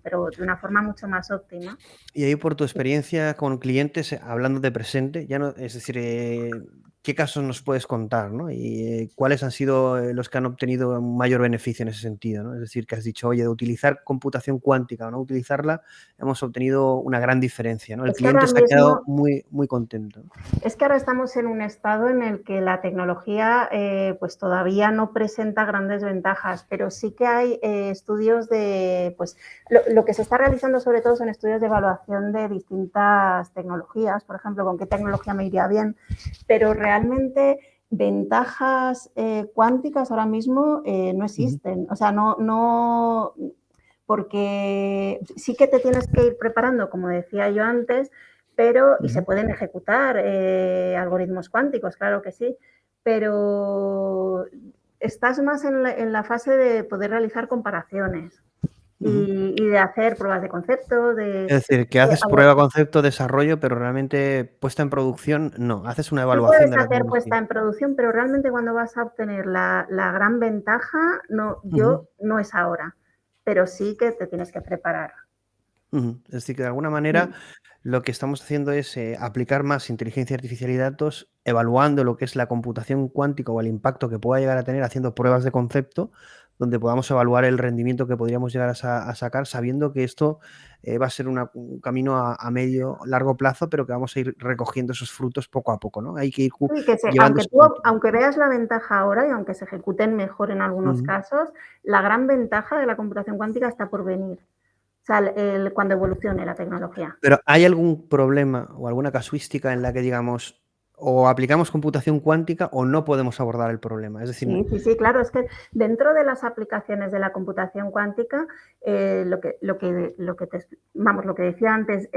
pero de una forma mucho más óptima. Y ahí por tu experiencia con clientes, hablando de presente, ya no, es decir, ¿qué casos nos puedes contar, ¿no? Y cuáles han sido los que han obtenido un mayor beneficio en ese sentido, ¿no? Es decir, que has dicho, oye, de utilizar computación cuántica o no utilizarla, hemos obtenido una gran diferencia, ¿no? El Es que ahora cliente se ha quedado mismo muy, muy contento. Es que ahora estamos en un estado en el que la tecnología pues todavía no presenta grandes ventajas, pero sí que hay estudios de, pues lo que se está realizando sobre todo son estudios de evaluación de distintas tecnologías, por ejemplo, con qué tecnología me iría bien, pero realmente ventajas cuánticas ahora mismo no existen, o sea, no, porque sí que te tienes que ir preparando, como decía yo antes, y se pueden ejecutar algoritmos cuánticos, claro que sí, pero estás más en la fase de poder realizar comparaciones y de hacer pruebas de concepto, Es decir, que haces prueba, concepto, desarrollo, pero realmente puesta en producción, no, haces una Tú evaluación puedes de la hacer tecnología. puesta en producción, pero realmente cuando vas a obtener la gran ventaja, no es ahora, pero sí que te tienes que preparar. Es decir, que de alguna manera lo que estamos haciendo es aplicar más inteligencia artificial y datos, evaluando lo que es la computación cuántica o el impacto que pueda llegar a tener haciendo pruebas de concepto, donde podamos evaluar el rendimiento que podríamos llegar a sacar, sabiendo que esto va a ser un camino a medio, largo plazo, pero que vamos a ir recogiendo esos frutos poco a poco, ¿no? Hay que ir Sí, llevando ese control. aunque veas la ventaja ahora y aunque se ejecuten mejor en algunos Ujú. casos, la gran ventaja de la computación cuántica está por venir. O sea, cuando evolucione la tecnología. Pero, ¿hay algún problema o alguna casuística en la que digamos, o aplicamos computación cuántica o no podemos abordar el problema? Es decir, Sí, claro, es que dentro de las aplicaciones de la computación cuántica, lo que decía antes,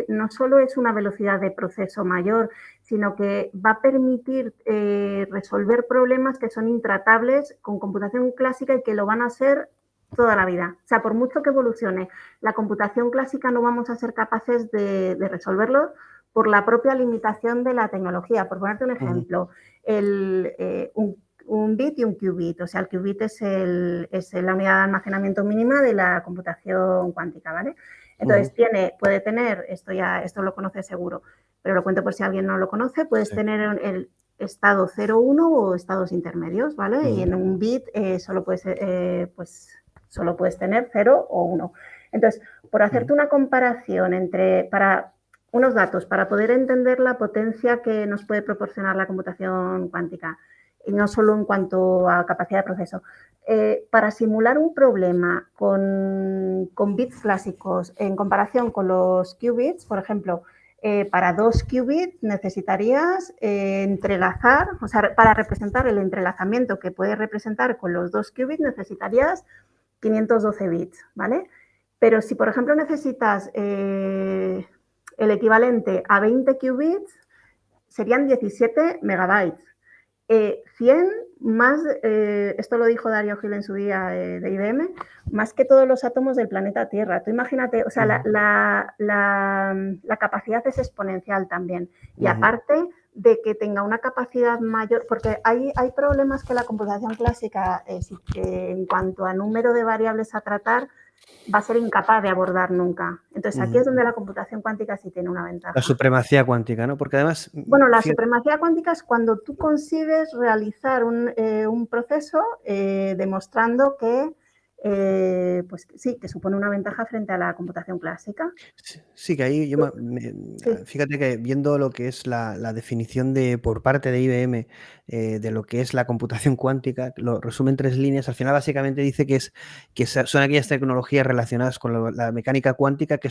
no solo es una velocidad de proceso mayor, sino que va a permitir resolver problemas que son intratables con computación clásica y que lo van a ser toda la vida. O sea, por mucho que evolucione la computación clásica, no vamos a ser capaces de resolverlo por la propia limitación de la tecnología. Por ponerte un ujú, ejemplo, un bit y un qubit. O sea, el qubit es la unidad de almacenamiento mínima de la computación cuántica, ¿vale? Entonces, ujú, puede tener, esto lo conoces seguro, pero lo cuento por si alguien no lo conoce, puedes sí, tener el estado 0, 1 o estados intermedios, ¿vale? Y ujú, en un bit solo puedes tener 0 o 1. Entonces, por ujú, hacerte una comparación para unos datos, para poder entender la potencia que nos puede proporcionar la computación cuántica, y no solo en cuanto a capacidad de proceso. Para simular un problema con bits clásicos en comparación con los qubits, por ejemplo, para 2 qubits necesitarías entrelazar, o sea, para representar el entrelazamiento que puedes representar con los 2 qubits necesitarías 512 bits, ¿vale? Pero si, por ejemplo, necesitas el equivalente a 20 qubits, serían 17 megabytes. 100 más, esto lo dijo Dario Gil en su día de IBM, más que todos los átomos del planeta Tierra. Tú imagínate, o sea, la capacidad es exponencial también. Y aparte de que tenga una capacidad mayor, porque hay problemas que la computación clásica, en cuanto a número de variables a tratar, va a ser incapaz de abordar nunca. Entonces, aquí es donde la computación cuántica sí tiene una ventaja. La supremacía cuántica, ¿no? Porque además... Bueno, la supremacía cuántica es cuando tú consigues realizar un proceso demostrando que, pues sí, que supone una ventaja frente a la computación clásica. Sí, que ahí yo fíjate que viendo lo que es la definición por parte de IBM de lo que es la computación cuántica, lo resume en 3 líneas. Al final básicamente dice que son aquellas tecnologías relacionadas con la mecánica cuántica que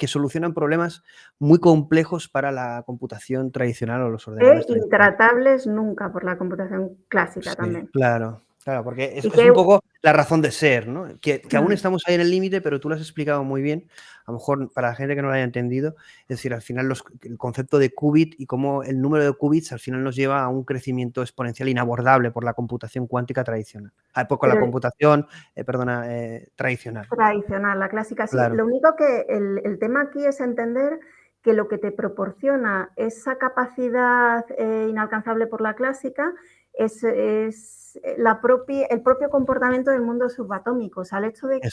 solucionan problemas muy complejos para la computación tradicional o los ordenadores tradicionales. Intratables nunca por la computación clásica también. Claro. Claro, porque es un poco la razón de ser, ¿no? Que aún estamos ahí en el límite, pero tú lo has explicado muy bien. A lo mejor para la gente que no lo haya entendido, es decir, al final el concepto de qubit y cómo el número de qubits al final nos lleva a un crecimiento exponencial inabordable por la computación cuántica tradicional. La computación, tradicional. Tradicional, la clásica, sí. Claro. Lo único que el tema aquí es entender que lo que te proporciona esa capacidad inalcanzable por la clásica es el propio comportamiento del mundo subatómico. O sea, el hecho de que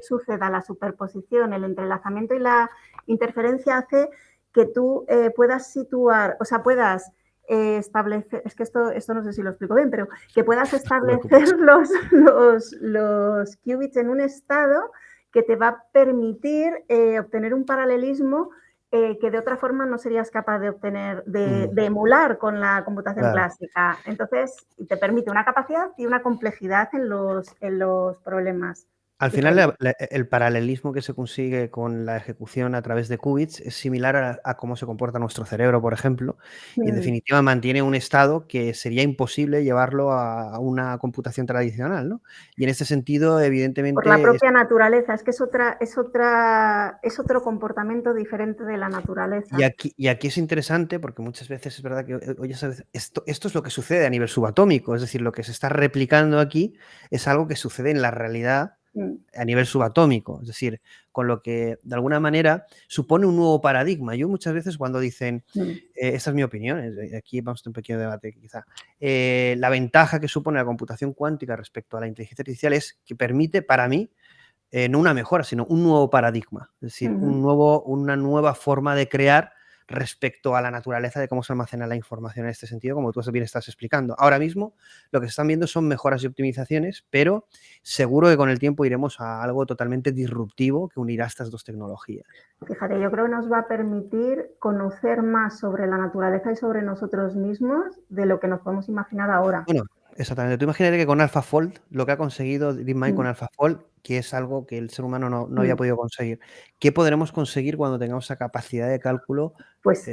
suceda la superposición, el entrelazamiento y la interferencia hace que tú puedas situar, o sea, puedas establecer, es que esto no sé si lo explico bien, pero que puedas establecer los qubits en un estado que te va a permitir obtener un paralelismo que de otra forma no serías capaz de obtener, de emular con la computación clásica. Entonces, te permite una capacidad y una complejidad en los problemas. Al final, el paralelismo que se consigue con la ejecución a través de qubits es similar a cómo se comporta nuestro cerebro, por ejemplo, y en definitiva mantiene un estado que sería imposible llevarlo a una computación tradicional, ¿no? Y en ese sentido, evidentemente... Por la propia naturaleza, es que es otro comportamiento diferente de la naturaleza. Y aquí es interesante porque muchas veces es verdad que, oye, ¿sabes? Esto es lo que sucede a nivel subatómico, es decir, lo que se está replicando aquí es algo que sucede en la realidad a nivel subatómico, es decir, con lo que de alguna manera supone un nuevo paradigma. Yo muchas veces cuando dicen, esta es mi opinión, aquí vamos a tener un pequeño debate quizá, la ventaja que supone la computación cuántica respecto a la inteligencia artificial es que permite para mí no una mejora, sino un nuevo paradigma, es decir, una nueva forma de crear respecto a la naturaleza de cómo se almacena la información en este sentido, como tú bien estás explicando. Ahora mismo lo que se están viendo son mejoras y optimizaciones, pero seguro que con el tiempo iremos a algo totalmente disruptivo que unirá estas dos tecnologías. Fíjate, yo creo que nos va a permitir conocer más sobre la naturaleza y sobre nosotros mismos de lo que nos podemos imaginar ahora. Bueno, exactamente. Tú imagínate que con AlphaFold, lo que ha conseguido DeepMind con AlphaFold, que es algo que el ser humano no había podido conseguir. ¿Qué podremos conseguir cuando tengamos esa capacidad de cálculo? Pues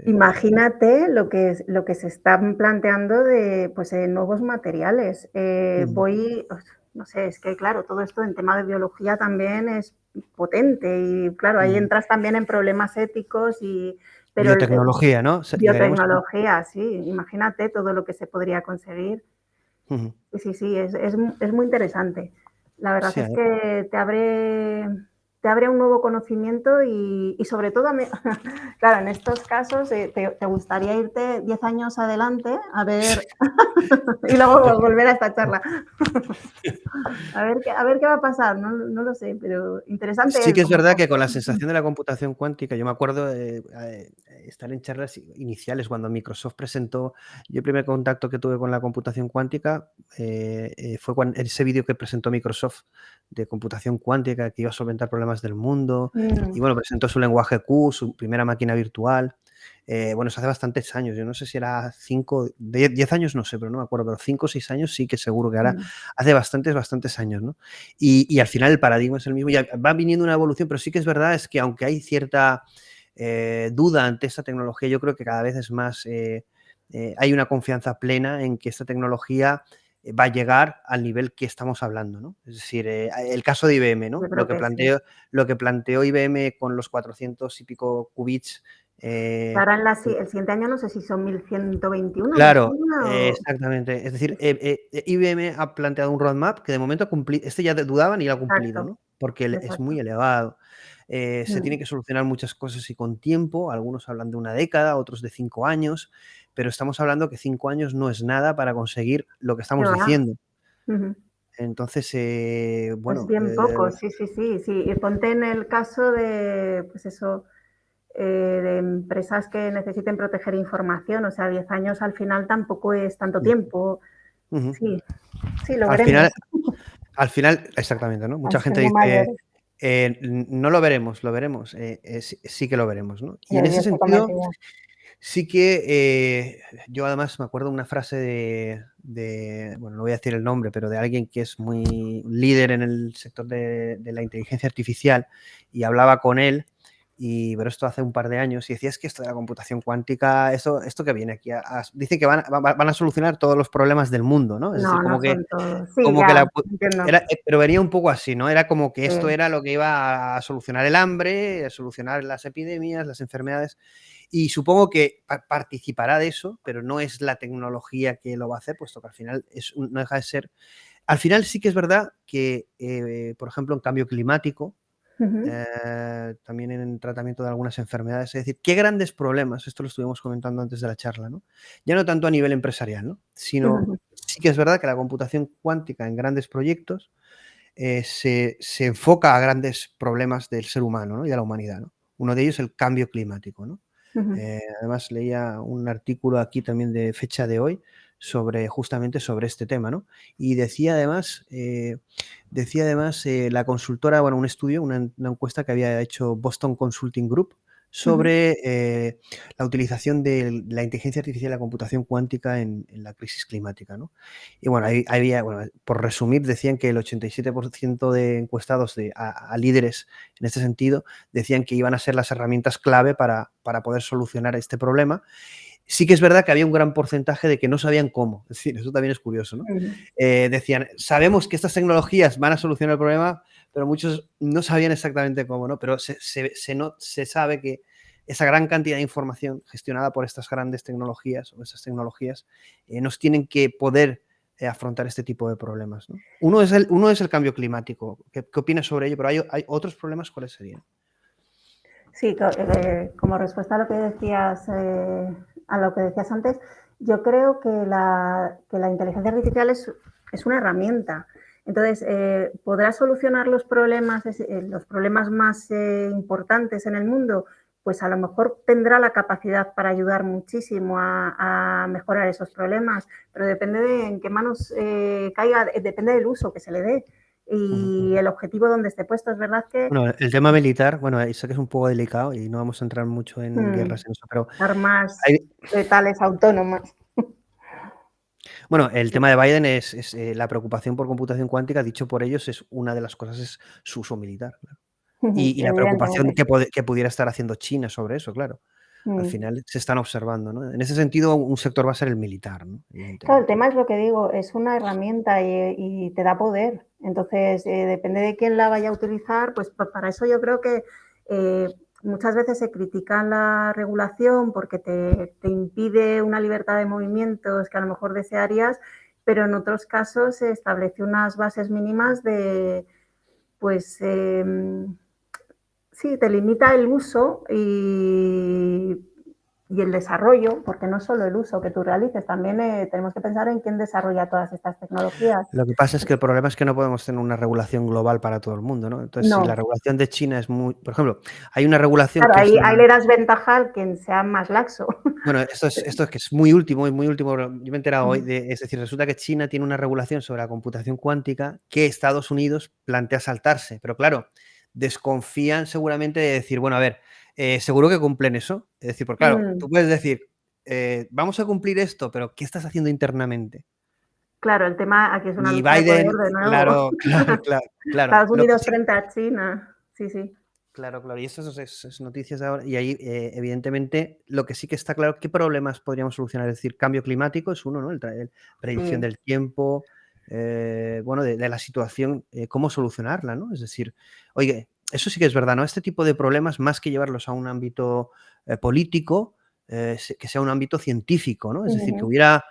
imagínate lo que se están planteando de nuevos materiales. No sé, es que claro, todo esto en tema de biología también es potente y claro, ahí entras también en problemas éticos pero biotecnología, ¿no? Biotecnología, sí. Imagínate todo lo que se podría conseguir. Sí, es muy interesante. La verdad es que te abre un nuevo conocimiento y sobre todo, claro, en estos casos te gustaría irte 10 años adelante a ver y luego volver a esta charla. A ver qué va a pasar, no lo sé, pero interesante. Sí que es verdad que con la sensación de la computación cuántica, yo me acuerdo de estar en charlas iniciales cuando Microsoft presentó, yo el primer contacto que tuve con la computación cuántica fue ese vídeo que presentó Microsoft de computación cuántica que iba a solventar problemas del mundo y bueno, presentó su lenguaje Q, su primera máquina virtual. Bueno, eso hace bastantes años, yo no sé si era 10 años, no sé, pero no me acuerdo, pero 5 o 6 años sí que seguro que ahora hace bastantes años, ¿no? Y al final el paradigma es el mismo, ya va viniendo una evolución, pero sí que es verdad es que aunque hay cierta duda ante esta tecnología, yo creo que cada vez es más, hay una confianza plena en que esta tecnología va a llegar al nivel que estamos hablando, ¿no? Es decir, el caso de IBM, ¿no? Yo creo que sí. Lo que planteó IBM con los 400 y pico qubits. Ahora el siguiente año no sé si son 1121, me Claro, suena, o... exactamente. Es decir, IBM ha planteado un roadmap que de momento este ya dudaban y lo ha cumplido, Exacto, ¿no? Porque es muy exacto. elevado. Se tiene Mm. que solucionar muchas cosas y con tiempo. Algunos hablan de una década, otros de 5 años, pero estamos hablando que 5 años no es nada para conseguir lo que ¿Qué estamos va? diciendo. Ujú. Entonces, Es bueno, bien poco, sí, sí, sí, sí. Y ponte en el caso de, pues eso, de empresas que necesiten proteger información, o sea, 10 años al final tampoco es tanto tiempo. ujú. Sí, sí, lo Al veremos. final, exactamente, ¿no? Mucha Cuando gente seamos dice, mayores, no lo veremos, lo veremos. Sí, sí que lo veremos, ¿no? Y en yo ese estoy sentido, convencida. sí que yo además me acuerdo una frase bueno, no voy a decir el nombre, pero de alguien que es muy líder en el sector de la inteligencia artificial y hablaba con él, pero esto hace un par de años, y decía, es que esto de la computación cuántica, esto que viene aquí, dice que van a solucionar todos los problemas del mundo, ¿no? Es decir, No, no son todos. Sí, como que ya, entiendo. pero venía un poco así, ¿no? Era como que Sí. esto era lo que iba a solucionar el hambre, a solucionar las epidemias, las enfermedades. Y supongo que participará de eso, pero no es la tecnología que lo va a hacer, puesto que al final no deja de ser. Al final sí que es verdad que, por ejemplo, en cambio climático, Ujú, también en tratamiento de algunas enfermedades, es decir, qué grandes problemas, esto lo estuvimos comentando antes de la charla, ¿no? Ya no tanto a nivel empresarial, ¿no? Sino ujú, sí que es verdad que la computación cuántica en grandes proyectos se enfoca a grandes problemas del ser humano, ¿no? Y de la humanidad, ¿no? Uno de ellos es el cambio climático, ¿no? ujú. Además leía un artículo aquí también de fecha de hoy justamente sobre este tema, ¿no? Y decía además la consultora, bueno, un estudio, una encuesta que había hecho Boston Consulting Group Ujú. sobre la utilización de la inteligencia artificial y la computación cuántica en la crisis climática, ¿no? Y bueno, bueno, por resumir, decían que el 87% de encuestados a líderes en este sentido decían que iban a ser las herramientas clave para poder solucionar este problema. Sí que es verdad que había un gran porcentaje de que no sabían cómo. Es decir, eso también es curioso, ¿no? Ujú. Decían, sabemos que estas tecnologías van a solucionar el problema, pero muchos no sabían exactamente cómo, ¿no? Pero se sabe que esa gran cantidad de información gestionada por estas grandes tecnologías o esas tecnologías nos tienen que poder afrontar este tipo de problemas, ¿no? Uno es el cambio climático. ¿Qué opinas sobre ello? Pero hay otros problemas, ¿cuáles serían? Sí, como respuesta a lo que decías, antes, yo creo que la inteligencia artificial es una herramienta. Entonces, ¿podrá solucionar los problemas más importantes en el mundo? Pues a lo mejor tendrá la capacidad para ayudar muchísimo a mejorar esos problemas, pero depende de en qué manos caiga, depende del uso que se le dé Ujú. y el objetivo donde esté puesto. Es verdad que Bueno, el tema militar, bueno, sé que es un poco delicado y no vamos a entrar mucho en guerras en eso, pero armas hay, letales autónomas. bueno, el tema de Biden la preocupación por computación cuántica, dicho por ellos, es una de las cosas, es su uso militar, claro. Y la preocupación Evidentemente. que pudiera estar haciendo China sobre eso, claro. Al Mm. final se están observando, ¿no? En ese sentido, un sector va a ser el militar, ¿no? Claro, el Evidentemente. tema es lo que digo, es una herramienta y te da poder. Entonces, depende de quién la vaya a utilizar, pues para eso yo creo que muchas veces se critica la regulación porque te impide una libertad de movimientos que a lo mejor desearías, pero en otros casos se establece unas bases mínimas de, pues, sí, te limita el uso y el desarrollo, porque no solo el uso que tú realices, también tenemos que pensar en quién desarrolla todas estas tecnologías. Lo que pasa es que el problema es que no podemos tener una regulación global para todo el mundo, ¿no? Entonces, si la No, regulación de China es muy, por ejemplo, hay una regulación claro, que es ahí le das ventaja al quien sea más laxo. bueno, esto es que es muy último, yo me he enterado hoy es decir, resulta que China tiene una regulación sobre la computación cuántica que Estados Unidos plantea saltarse, pero claro, desconfían seguramente de decir, bueno, a ver, seguro que cumplen eso. Es decir, porque claro, tú puedes decir, vamos a cumplir esto, pero ¿qué estás haciendo internamente? Claro, el tema aquí es una Y lucha de poder Biden, de nuevo. claro, claro, claro, claro. Estados Unidos frente a China. Sí, sí. Claro, claro. Y eso es noticias de ahora. Y ahí, evidentemente, lo que sí que está claro, ¿qué problemas podríamos solucionar? Es decir, cambio climático es uno, ¿no? Predicción Sí. del tiempo, bueno, de la situación, cómo solucionarla, ¿no? Es decir, oye, eso sí que es verdad, ¿no? Este tipo de problemas, más que llevarlos a un ámbito político, que sea un ámbito científico, ¿no? Es decir, que Ujú. hubiera,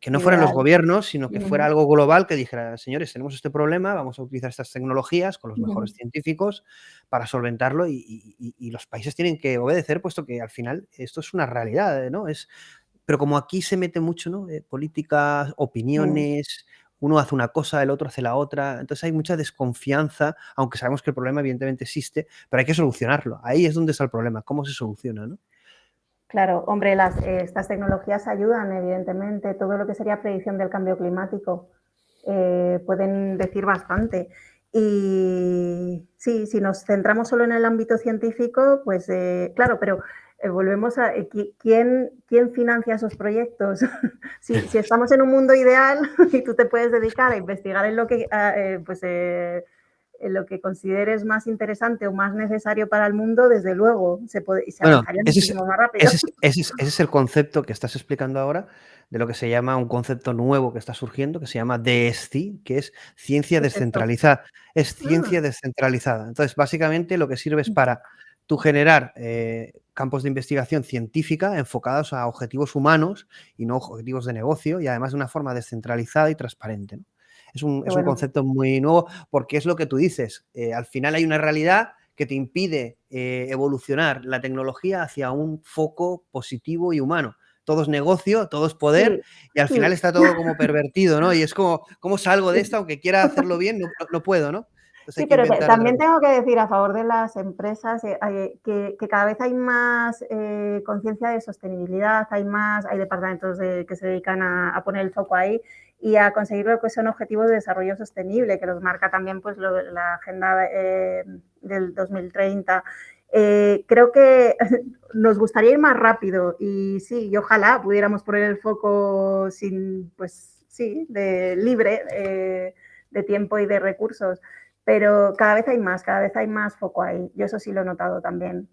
que no fueran los Ideal. gobiernos, sino que fuera Ujú. algo global que dijera, señores, tenemos este problema, vamos a utilizar estas tecnologías con los mejores Ujú. científicos para solventarlo y los países tienen que obedecer, puesto que al final esto es una realidad, ¿no? Pero como aquí se mete mucho, ¿no? Políticas, Mm. opiniones, uno hace una cosa, el otro hace la otra, entonces hay mucha desconfianza, aunque sabemos que el problema evidentemente existe, pero hay que solucionarlo. Ahí es donde está el problema, cómo se soluciona, ¿no? Claro, hombre, estas tecnologías ayudan, evidentemente, todo lo que sería predicción del cambio climático. Pueden decir bastante. Y sí, si nos centramos solo en el ámbito científico, pues claro, pero volvemos a quién financia esos proyectos. Si estamos en un mundo ideal y tú te puedes dedicar a investigar en lo que, pues, en lo que consideres más interesante o más necesario para el mundo, desde luego, y se Bueno, avanzaría muchísimo más rápido. ese es el concepto que estás explicando ahora, de lo que se llama un concepto nuevo que está surgiendo, que se llama DSCI, que es ciencia ¿Qué es esto? descentralizada. Es Ah, ciencia descentralizada. Entonces, básicamente lo que sirve es para tú generar campos de investigación científica enfocados a objetivos humanos y no objetivos de negocio, y además de una forma descentralizada y transparente, ¿no? qué Es un bueno. concepto muy nuevo porque es lo que tú dices. Al final hay una realidad que te impide evolucionar la tecnología hacia un foco positivo y humano. Todo es negocio, todo es poder Sí, y al final sí. está todo como pervertido, ¿no? Y es como, ¿cómo salgo de esta? Aunque quiera hacerlo bien, no puedo, ¿no? Entonces hay Sí, que pero inventar otra también cosa. tengo que decir a favor de las empresas que cada vez hay más conciencia de sostenibilidad, hay departamentos que se dedican a poner el foco ahí y a conseguir lo que son objetivos de desarrollo sostenible, que los marca también pues, la agenda del 2030. Creo que nos gustaría ir más rápido y sí, y ojalá pudiéramos poner el foco sin, pues sí, libre de tiempo y de recursos, pero cada vez hay más foco ahí. Yo eso sí lo he notado también.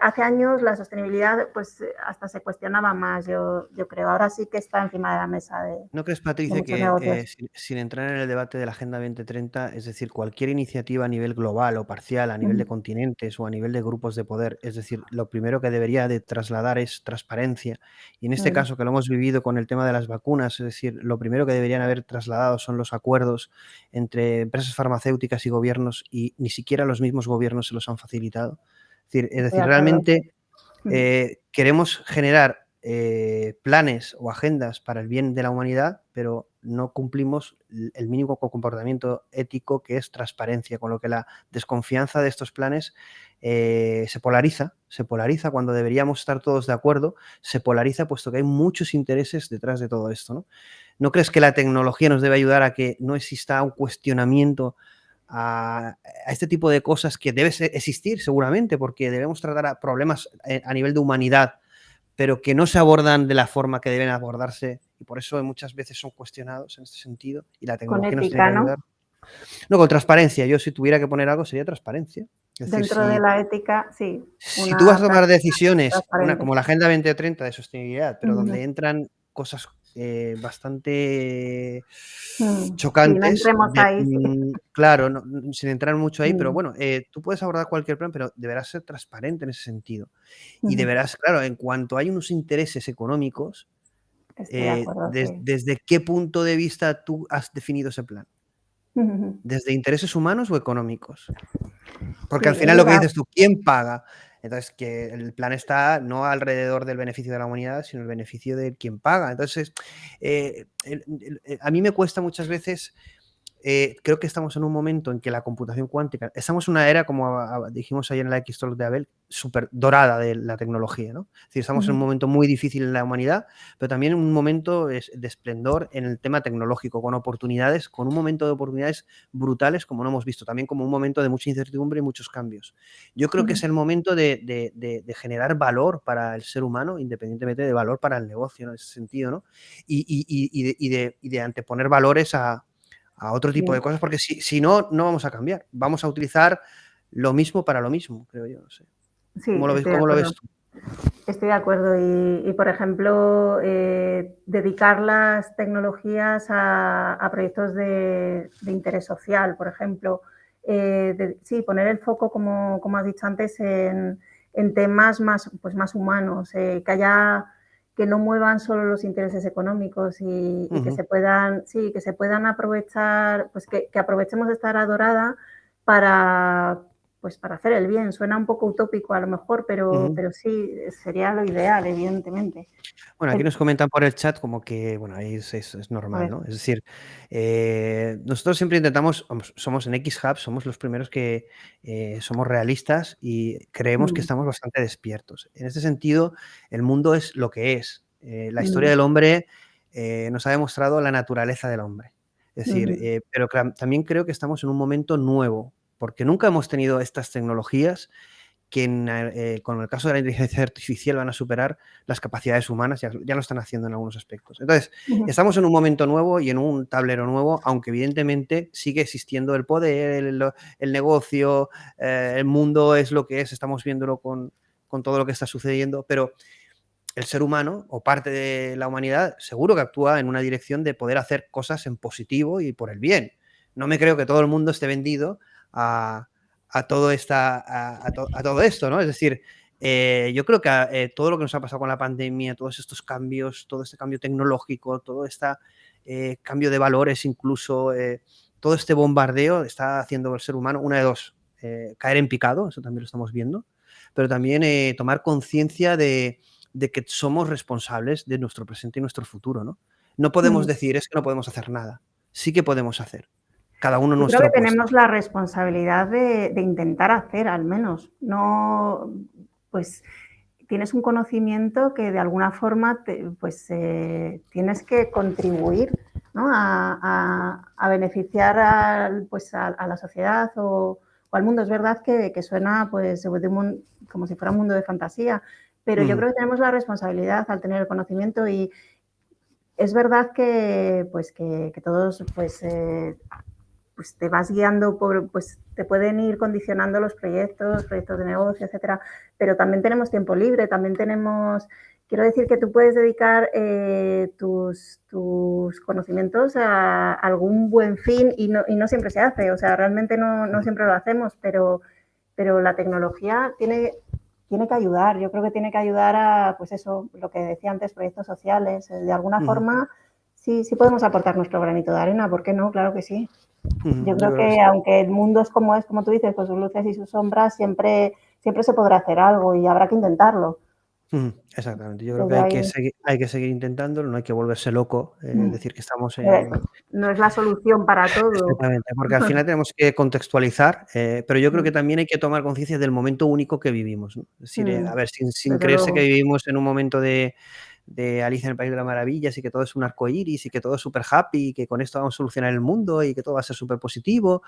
Hace años la sostenibilidad pues hasta se cuestionaba más, yo creo. Ahora sí que está encima de la mesa ¿No crees, de Patricia, muchos que negocios. sin entrar en el debate de la Agenda 2030, es decir, cualquier iniciativa a nivel global o parcial, a nivel de Ujú. continentes o a nivel de grupos de poder, es decir, lo primero que debería de trasladar es transparencia? Y en este Mm. caso, que lo hemos vivido con el tema de las vacunas, es decir, lo primero que deberían haber trasladado son los acuerdos entre empresas farmacéuticas y gobiernos y ni siquiera los mismos gobiernos se los han facilitado. Es Estoy de decir, acuerdo, sí. realmente Mm. queremos generar planes o agendas para el bien de la humanidad, pero no cumplimos el mínimo comportamiento ético que es transparencia, con lo que la desconfianza de estos planes se polariza cuando deberíamos estar todos de acuerdo, se polariza puesto que hay muchos intereses detrás de todo esto, ¿no? ¿No crees que la tecnología nos debe ayudar a que no exista un cuestionamiento a este tipo de cosas que debe existir seguramente, porque debemos tratar a problemas a nivel de humanidad, pero que no se abordan de la forma que deben abordarse y por eso muchas veces son cuestionados en este sentido y la Con tecnología nos tiene que ética, ayudar? ¿no? No, con transparencia. Yo si tuviera que poner algo sería transparencia. Es decir, Dentro de la ética, sí, si tú vas una a tomar práctica decisiones, transparente. como la Agenda 2030 de sostenibilidad, pero Ujú. donde entran cosas bastante Sí, no chocantes, entremos ahí, sí. claro, sin entrar mucho ahí, pero Mm. bueno, tú puedes abordar cualquier plan, pero deberás ser transparente en ese sentido. Y Ujú. deberás, claro, en cuanto hay unos intereses económicos, Estoy de acuerdo, sí. ¿desde qué punto de vista tú has definido ese plan? Ujú. ¿Desde intereses humanos o económicos? Porque al Sí, es final lo que verdad. dices tú, ¿quién paga? Entonces, que el plan está no alrededor del beneficio de la humanidad, sino el beneficio de quien paga. Entonces, a mí me cuesta muchas veces creo que estamos en un momento en que la computación cuántica, estamos en una era, como dijimos ayer en la X-Talk de Abel, súper dorada de la tecnología, ¿no? Es decir, estamos en un Ujú. momento muy difícil en la humanidad, pero también en un momento de esplendor en el tema tecnológico, con oportunidades, con un momento de oportunidades brutales como no hemos visto, también como un momento de mucha incertidumbre y muchos cambios. Yo creo que Ujú. es el momento de generar valor para el ser humano, independientemente de valor para el negocio, ¿no? En ese sentido, ¿no? Y de anteponer valores a otro tipo de Sí. cosas, porque si no, no vamos a cambiar. Vamos a utilizar lo mismo para lo mismo, creo yo, no sé. Sí, estoy de ¿Cómo lo ves acuerdo. tú? Estoy de acuerdo por ejemplo, dedicar las tecnologías a proyectos de interés social, por ejemplo. Sí, poner el foco, como has dicho antes, en temas más, pues más humanos, que no muevan solo los intereses económicos y que Ujú, se puedan, sí, que se puedan aprovechar, pues que aprovechemos esta era dorada para, pues para hacer el bien. Suena un poco utópico a lo mejor, ujú. pero sí, sería lo ideal, evidentemente. Bueno, aquí El, nos comentan por el chat como que, bueno, ahí es a normal, ver, ¿no? Es decir, nosotros siempre intentamos, somos en X-Hub, somos los primeros que somos realistas y creemos que mm, estamos bastante despiertos. En este sentido, el mundo es lo que es. La historia mm, del hombre nos ha demostrado la naturaleza del hombre. Es decir, ujú, pero también creo que estamos en un momento nuevo, porque nunca hemos tenido estas tecnologías que con el caso de la inteligencia artificial van a superar las capacidades humanas, ya lo están haciendo en algunos aspectos. Entonces, ujú, estamos en un momento nuevo y en un tablero nuevo, aunque evidentemente sigue existiendo el poder, el negocio, el mundo es lo que es, estamos viéndolo con todo lo que está sucediendo, pero el ser humano o parte de la humanidad seguro que actúa en una dirección de poder hacer cosas en positivo y por el bien. No me creo que todo el mundo esté vendido a, a todo esto, ¿no? Es decir, yo creo que todo lo que nos ha pasado con la pandemia, todos estos cambios, todo este cambio tecnológico, todo este cambio de valores, incluso todo este bombardeo está haciendo al ser humano una de dos, caer en picado, eso también lo estamos viendo, pero también tomar conciencia de que somos responsables de nuestro presente y nuestro futuro, ¿no? No podemos ujú. decir, es que no podemos hacer nada. Sí que podemos hacer, cada uno en Yo creo que nuestro puesto. tenemos la responsabilidad de intentar hacer al menos, no, pues tienes un conocimiento que de alguna forma pues tienes que contribuir, ¿no? A beneficiar pues a la sociedad o al mundo. Es verdad que suena pues como si fuera un mundo de fantasía, pero yo Ujú, creo que tenemos la responsabilidad al tener el conocimiento y es verdad que pues que todos pues te vas guiando pues te pueden ir condicionando los proyectos de negocio, etcétera, pero también tenemos tiempo libre, también tenemos, quiero decir que tú puedes dedicar tus conocimientos a algún buen fin y no siempre se hace, o sea, realmente no siempre lo hacemos, pero la tecnología tiene que ayudar, yo creo que tiene que ayudar a, pues eso, lo que decía antes, proyectos sociales, de alguna ujú, forma sí podemos aportar nuestro granito de arena, ¿por qué no? Claro que sí. ujú. Yo Yo creo creo que que sí. aunque el mundo es, como tú dices, con sus luces y sus sombras, siempre se podrá hacer algo y habrá que intentarlo. Ujú, exactamente. Yo creo que Desde ahí, hay que seguir intentándolo, no hay que volverse loco, decir que estamos eh, en. no es la solución para todo. Exactamente, porque al final tenemos que contextualizar, pero yo creo que también hay que tomar conciencia del momento único que vivimos, ¿no? Es decir, a ver, sin Desde creerse que luego. vivimos en un momento de Alicia en el País de las Maravillas y que todo es un arcoíris y que todo es súper happy y que con esto vamos a solucionar el mundo y que todo va a ser súper positivo.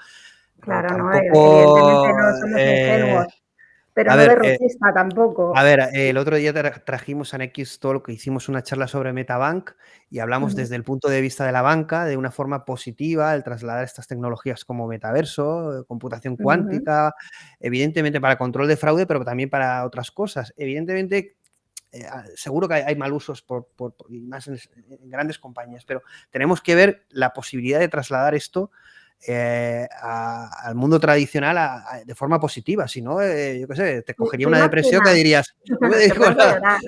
Claro, no, evidentemente Tampoco, no somos ingenuos, pero a no ver, derrotista a tampoco. ver, el otro día trajimos a Next Talk, hicimos una charla sobre Metabank y hablamos Ujú, desde el punto de vista de la banca, de una forma positiva, el trasladar estas tecnologías como metaverso, computación ujú. cuántica, evidentemente para control de fraude, pero también para otras cosas. Evidentemente, seguro que hay mal usos y más en grandes compañías, pero tenemos que ver la posibilidad de trasladar esto al mundo tradicional de forma positiva. Si no, yo qué sé, te cogería ¿Te una depresión que imaginas? dirías, no me Te dedico a pones a nada. llorar.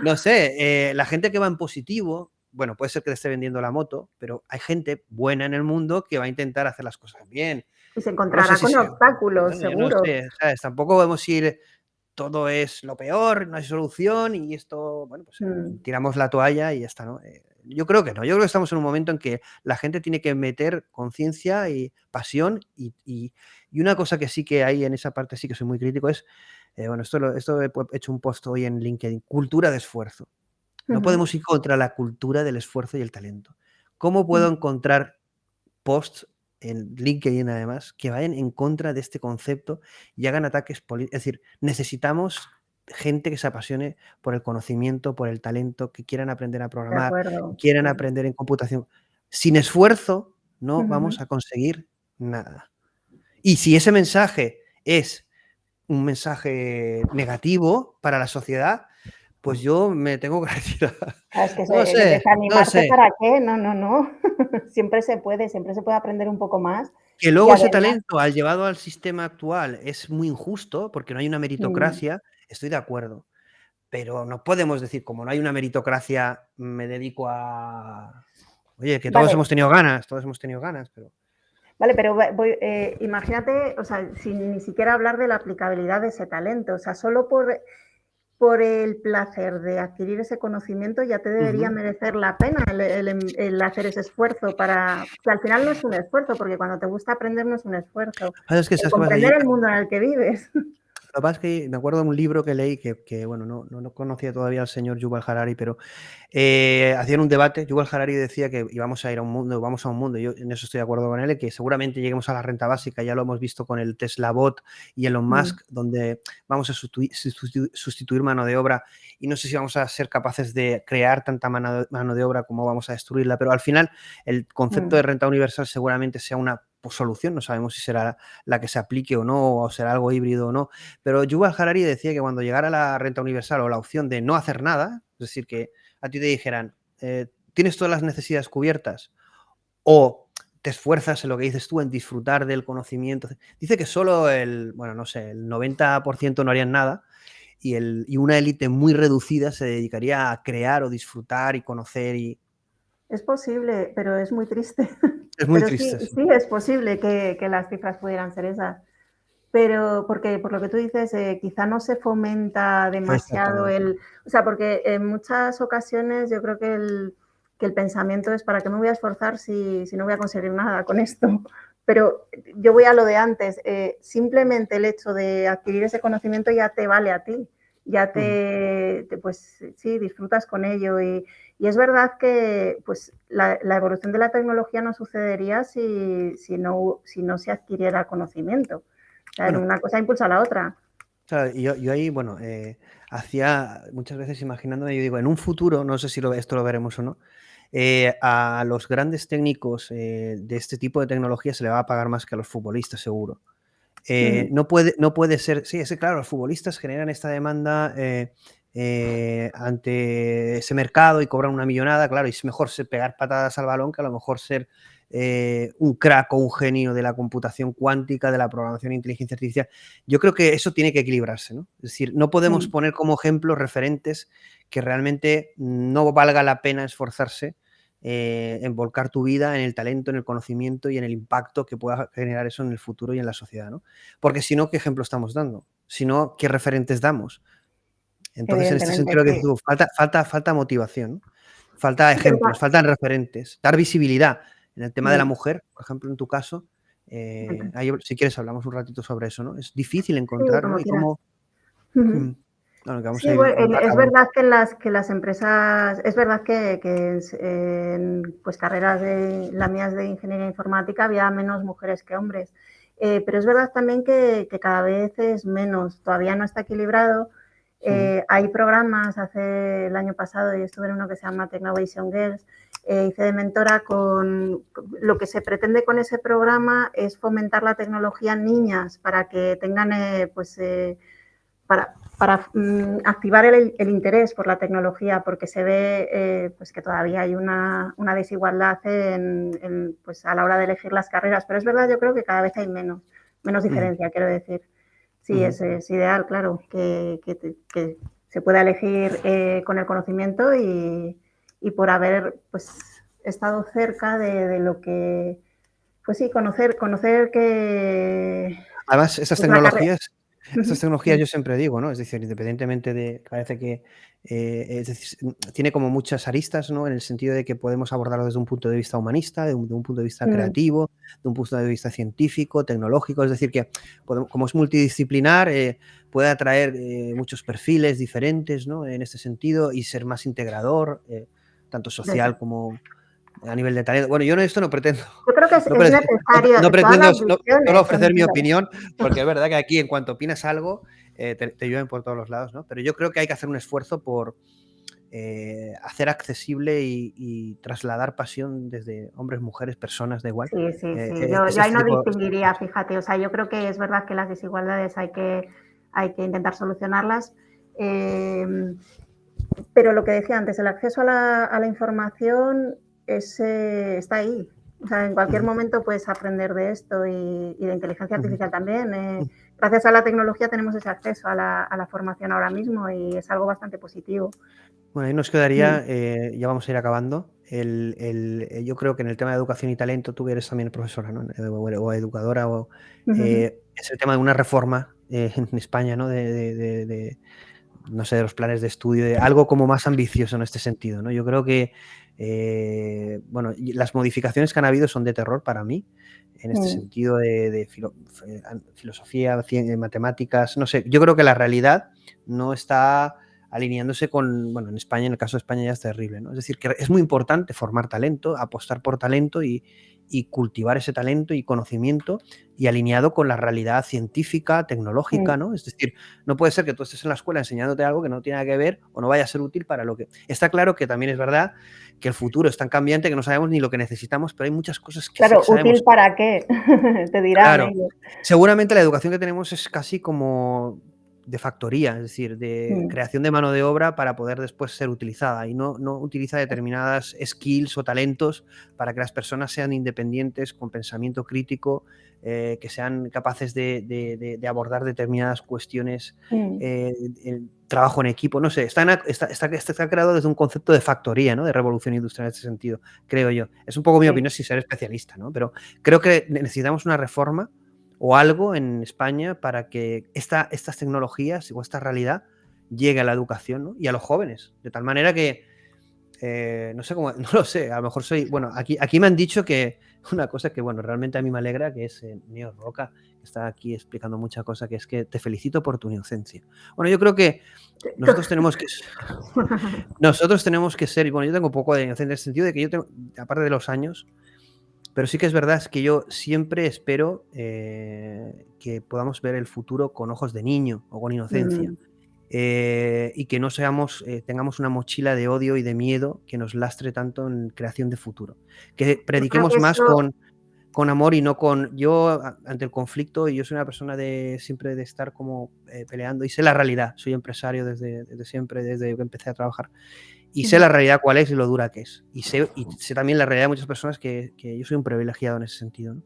No sé, la gente que va en positivo, bueno, puede ser que te esté vendiendo la moto, pero hay gente buena en el mundo que va a intentar hacer las cosas bien. Y se No sé encontrará si con obstáculos, yo no seguro. sé, ¿sabes? Tampoco podemos ir todo es lo peor, no hay solución y esto, bueno, pues Mm, tiramos la toalla y ya está, ¿no? Yo creo que no, yo creo que estamos en un momento en que la gente tiene que meter conciencia y pasión y una cosa que sí que hay en esa parte, sí que soy muy crítico, es, bueno, esto he hecho un post hoy en LinkedIn, cultura de esfuerzo. No ujú, podemos ir contra la cultura del esfuerzo y el talento. ¿Cómo puedo mm. encontrar posts en LinkedIn además que vayan en contra de este concepto y hagan ataques políticos? Es decir, necesitamos gente que se apasione por el conocimiento, por el talento, que quieran aprender a De programar, que acuerdo, quieran sí. aprender en computación. Sin esfuerzo no Ujú. vamos a conseguir nada. Y si ese mensaje es un mensaje negativo para la sociedad, pues yo me tengo que retirar. Es que No sé, no desanimarte, sé. ¿para qué? No, no, no. Siempre se puede aprender un poco más Que y luego ese además talento, al llevado al sistema actual, es muy injusto, porque no hay una mm, meritocracia, estoy de acuerdo. Pero no podemos decir, como no hay una meritocracia, me dedico a... Oye, que vale, todos hemos tenido ganas, pero... vale, pero imagínate, o sea, sin ni siquiera hablar de la aplicabilidad de ese talento, o sea, solo por el placer de adquirir ese conocimiento ya te debería Ujú. merecer la pena el hacer ese esfuerzo para, que al final no es un esfuerzo, porque cuando te gusta aprender no es un esfuerzo, ¿Sabes qué? el ¿Sabes qué pasa? comprender el mundo en el que vives. Lo que pasa es que me acuerdo de un libro que leí bueno, no conocía todavía al señor Yuval Harari, pero hacían un debate. Yuval Harari decía que íbamos a ir a un mundo, vamos a un mundo, yo en eso estoy de acuerdo con él, y que seguramente lleguemos a la renta básica, ya lo hemos visto con el Tesla Bot y Elon Mm, Musk, donde vamos a sustituir mano de obra, y no sé si vamos a ser capaces de crear tanta mano de obra como vamos a destruirla, pero al final el concepto de mm. renta universal seguramente sea una solución, no sabemos si será la que se aplique o no, o será algo híbrido o no, pero Yuval Harari decía que cuando llegara la renta universal o la opción de no hacer nada, es decir, que a ti te dijeran, tienes todas las necesidades cubiertas o te esfuerzas en lo que dices tú, en disfrutar del conocimiento. Dice que solo bueno, no sé, el 90% no harían nada y una élite muy reducida se dedicaría a crear o disfrutar y conocer y... Es posible, pero es muy triste. Es muy Pero sí, triste, sí. sí es posible que las cifras pudieran ser esas. Pero porque por lo que tú dices, quizá no se fomenta demasiado Exactamente. o sea, porque en muchas ocasiones yo creo que el pensamiento es ¿para qué me voy a esforzar si no voy a conseguir nada con esto? Pero yo voy a lo de antes, simplemente el hecho de adquirir ese conocimiento ya te vale a ti, ya Uh-huh. pues sí, disfrutas con ello y es verdad que pues la evolución de la tecnología no sucedería si no se adquiriera conocimiento. O sea, Bueno, una cosa impulsa a la otra. claro, yo ahí, bueno, hacía muchas veces imaginándome, yo digo, en un futuro, no sé si esto lo veremos o no, a los grandes técnicos de este tipo de tecnología se le va a pagar más que a los futbolistas, seguro. Mm, No puede ser, sí, es que claro, los futbolistas generan esta demanda ante ese mercado y cobran una millonada, claro, y es mejor pegar patadas al balón que a lo mejor ser un crack o un genio de la computación cuántica, de la programación de inteligencia artificial. Yo creo que eso tiene que equilibrarse, ¿no? Es decir, no podemos mm. poner como ejemplos referentes que realmente no valga la pena esforzarse en volcar tu vida en el talento, en el conocimiento y en el impacto que pueda generar eso en el futuro y en la sociedad, ¿no? Porque si no, ¿qué ejemplo estamos dando? Si no, ¿qué referentes damos? Entonces, en este Evidentemente, sentido, lo que sí. dices tú, falta motivación, ¿no? Falta Sí, pero ejemplos, faltan referentes, dar visibilidad. En el tema de la mm, mujer, por ejemplo, en tu caso, mm, si quieres hablamos un ratito sobre eso, ¿no? Es difícil sí, encontrar, ¿no? como Y quieras. cómo... Ujú. Mm, bueno, que vamos Sí, a ir bueno, es acabando. verdad que las empresas, es verdad que en pues carreras de las mías de ingeniería informática había menos mujeres que hombres, pero es verdad también que cada vez es menos, todavía no está equilibrado. Ujú. Hay programas, hace el año pasado yo estuve en uno que se llama Technovation Girls, hice de mentora lo que se pretende con ese programa es fomentar la tecnología en niñas para que tengan para activar el interés por la tecnología, porque se ve pues que todavía hay una desigualdad pues a la hora de elegir las carreras. Pero es verdad, yo creo que cada vez hay menos Ujú. diferencia, quiero decir. Sí, Ujú. es ideal, claro, que se pueda elegir con el conocimiento y por haber pues estado cerca de lo que, pues sí, conocer que Además, pues la carrera. estas tecnologías yo siempre digo, ¿no? Es decir, independientemente de, parece que, es decir, tiene como muchas aristas, ¿no? En el sentido de que podemos abordarlo desde un punto de vista humanista, de un punto de vista creativo, de un punto de vista científico, tecnológico, es decir, que como es multidisciplinar, puede atraer muchos perfiles diferentes, ¿no? En este sentido y ser más integrador, tanto social como a nivel de talento. Bueno, yo esto no pretendo, Yo creo que no, es necesario, no todas pretendo las solo visiones son ofrecer mi necesarias. opinión, porque es verdad que aquí en cuanto opinas algo, te llueven por todos los lados, ¿no? Pero yo creo que hay que hacer un esfuerzo por hacer accesible y trasladar pasión desde hombres, mujeres, personas, da igual. Sí, sí, sí. Yo Es ahí este no tipo. distinguiría, fíjate. O sea, yo creo que es verdad que las desigualdades hay que intentar solucionarlas. Pero lo que decía antes, el acceso a la información está ahí. O sea, en cualquier momento puedes aprender de esto y de inteligencia artificial también. Gracias a la tecnología tenemos ese acceso a la formación ahora mismo y es algo bastante positivo. Bueno, ahí nos quedaría, ya vamos a ir acabando. Yo creo que en el tema de educación y talento, tú que eres también profesora, ¿no? O educadora, es el tema de una reforma en España, ¿no? No sé, de los planes de estudio, de algo como más ambicioso en este sentido, ¿no? Yo creo que, bueno, las modificaciones que han habido son de terror para mí, en este sentido de filosofía, matemáticas, no sé, yo creo que la realidad no está alineándose con, bueno, en España, en el caso de España ya es terrible, ¿no? Es decir, que es muy importante formar talento, apostar por talento y cultivar ese talento y conocimiento y alineado con la realidad científica, tecnológica, ¿no? Es decir, no puede ser que tú estés en la escuela enseñándote algo que no tiene nada que ver o no vaya a ser útil para lo que... Está claro que también es verdad que el futuro es tan cambiante que no sabemos ni lo que necesitamos, pero hay muchas cosas que sí Claro, que sabemos. ¿útil para qué? Te dirán Claro, ellos. seguramente la educación que tenemos es casi como de factoría, es decir, de creación de mano de obra para poder después ser utilizada y no utiliza determinadas skills o talentos para que las personas sean independientes, con pensamiento crítico, que sean capaces de abordar determinadas cuestiones, el trabajo en equipo, no sé, está creado desde un concepto de factoría, ¿no? De revolución industrial en este sentido, creo yo. Es un poco mi opinión sin ser especialista, ¿no? Pero creo que necesitamos una reforma o algo en España para que estas tecnologías o esta realidad llegue a la educación, ¿no? Y a los jóvenes, de tal manera que, no sé cómo, no lo sé, a lo mejor bueno, aquí me han dicho que una cosa que, bueno, realmente a mí me alegra, que es Neo Roca, que está aquí explicando muchas cosas, que es que te felicito por tu inocencia. Bueno, yo creo que nosotros tenemos que ser, y bueno, yo tengo un poco de inocencia en el sentido de que yo tengo, aparte de los años, pero sí que es verdad es que yo siempre espero que podamos ver el futuro con ojos de niño o con inocencia. Y que no tengamos una mochila de odio y de miedo que nos lastre tanto en creación de futuro. Que prediquemos más con amor y no con... Yo, ante el conflicto, yo soy una persona siempre de estar como peleando y sé la realidad. Soy empresario desde siempre, desde que empecé a trabajar. Y sé la realidad cuál es y lo dura que es. Y sé también la realidad de muchas personas que yo soy un privilegiado en ese sentido, ¿no?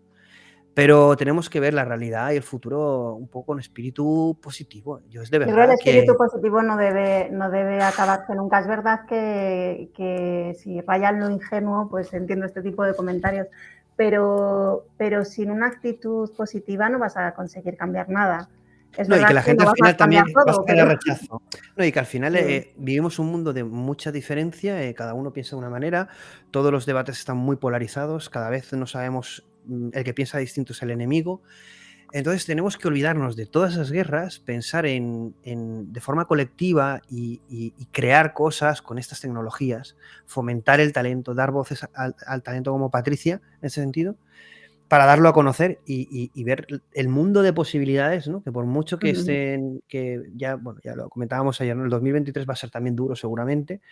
Pero tenemos que ver la realidad y el futuro un poco con espíritu positivo. Yo es de Yo creo que el verdad que... espíritu positivo no debe acabarse nunca. Es verdad que si raya en lo ingenuo, pues entiendo este tipo de comentarios, pero sin una actitud positiva no vas a conseguir cambiar nada. Es No, y verdad que la que gente no al vas a final cambiar también vas todo, a tener pero... rechazo. No, y que al final Sí. vivimos un mundo de mucha diferencia, cada uno piensa de una manera, todos los debates están muy polarizados, cada vez no sabemos, el que piensa distinto es el enemigo. Entonces tenemos que olvidarnos de todas esas guerras, pensar de forma colectiva y crear cosas con estas tecnologías, fomentar el talento, dar voces al talento como Patricia, en ese sentido, para darlo a conocer y ver el mundo de posibilidades, ¿no? Que por mucho que estén, que ya, bueno, ya lo comentábamos ayer, ¿no? El 2023 va a ser también duro seguramente,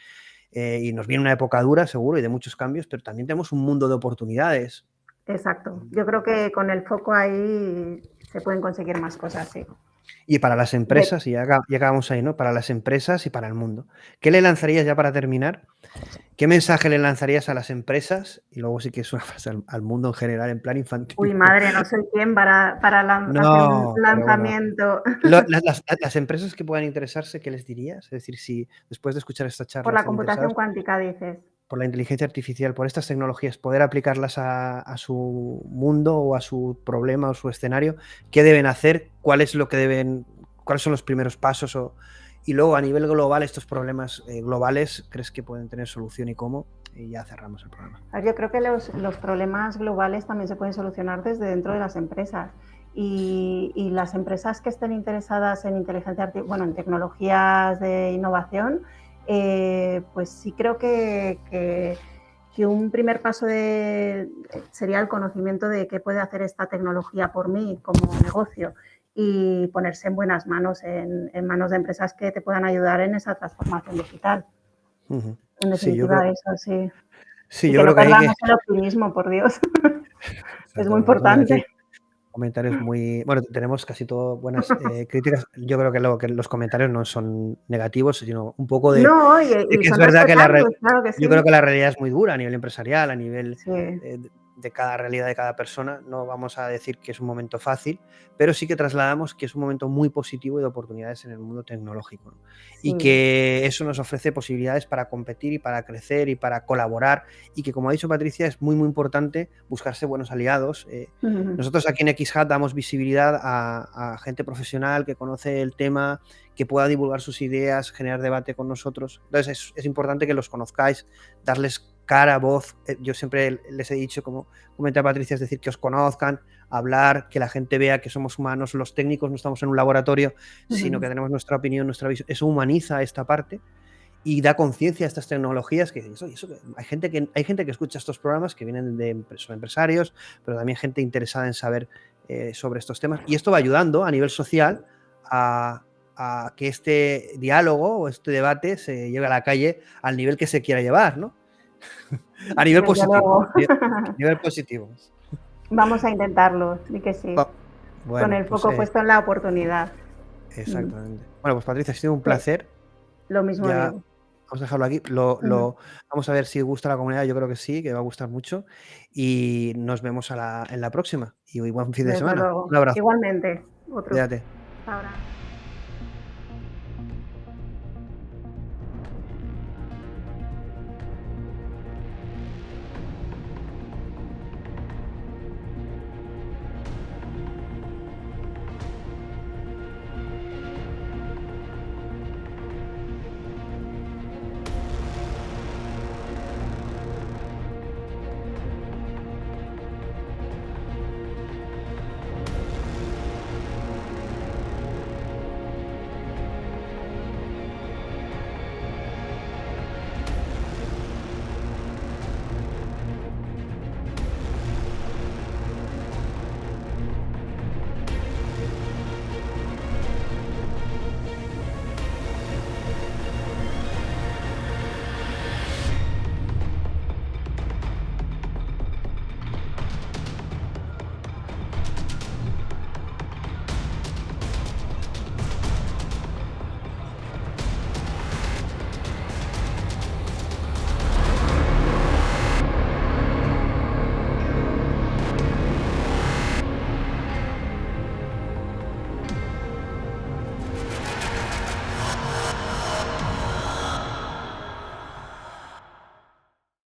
y nos viene una época dura seguro y de muchos cambios, pero también tenemos un mundo de oportunidades. Exacto. Yo creo que con el foco ahí se pueden conseguir más cosas, sí. Y para las empresas, y ya acabamos ahí, ¿no? Para las empresas y para el mundo. ¿Qué le lanzarías ya para terminar? ¿Qué mensaje le lanzarías a las empresas? Y luego sí que es una frase al mundo en general, en plan infantil. Uy, madre, no soy quien para hacer un No, pero bueno. lanzamiento. Las empresas que puedan interesarse, ¿qué les dirías? Es decir, si después de escuchar esta charla Por la están computación interesados cuántica, dices. por la inteligencia artificial, por estas tecnologías, poder aplicarlas a su mundo o a su problema o su escenario, ¿qué deben hacer? ¿Cuáles son los primeros pasos? Y luego, a nivel global, estos problemas globales, ¿crees que pueden tener solución y cómo? Y ya cerramos el programa. Yo creo que los problemas globales también se pueden solucionar desde dentro de las empresas. Y las empresas que estén interesadas en inteligencia artificial, bueno, en tecnologías de innovación, pues sí creo que un primer paso sería el conocimiento de qué puede hacer esta tecnología por mí como negocio y ponerse en buenas manos, en manos de empresas que te puedan ayudar en esa transformación digital. Ujú. En Sí, yo creo definitiva eso, sí. sí, Y yo que no creo que hay que perdamos el optimismo, por Dios. Es muy exacto, vamos a ver aquí importante. comentarios muy bueno, tenemos casi todo buenas, críticas. Yo creo que lo que los comentarios no son negativos, sino un poco No, de y que es son verdad que respetables, claro que yo creo sí. que la realidad es muy dura a nivel empresarial, a nivel, Sí. de cada realidad de cada persona. No vamos a decir que es un momento fácil, pero sí que trasladamos que es un momento muy positivo y de oportunidades en el mundo tecnológico, ¿no? Y Sí. que eso nos ofrece posibilidades para competir y para crecer y para colaborar, y que, como ha dicho Patricia, es muy, muy importante buscarse buenos aliados. Ujú. Nosotros aquí en XHub damos visibilidad a gente profesional que conoce el tema, que pueda divulgar sus ideas, generar debate con nosotros. Entonces es importante que los conozcáis, darles cara, voz. Yo siempre les he dicho, como comenta Patricia, es decir, que os conozcan, hablar, que la gente vea que somos humanos, los técnicos no estamos en un laboratorio, sino Ujú. que tenemos nuestra opinión, nuestra visión. Eso humaniza esta parte y da conciencia a estas tecnologías que, hay gente que escucha estos programas que vienen son empresarios, pero también gente interesada en saber sobre estos temas, y esto va ayudando a nivel social a, a que este diálogo o este debate se lleve a la calle al nivel que se quiera llevar, ¿no? A nivel Desde positivo, luego. nivel positivo. Vamos a intentarlo, di que sí, con Bueno, el pues foco puesto en la oportunidad. Mm, exactamente. Bueno, pues Patricia, ha sido un sí, placer. lo mismo Ya digo. vamos a dejarlo aquí. Ujú. Vamos a ver si gusta a la comunidad. Yo creo que sí, que va a gustar mucho. Y nos vemos en la próxima. Y buen fin de Desde semana. luego. Un abrazo. Igualmente, otro. Cuídate. Hasta ahora.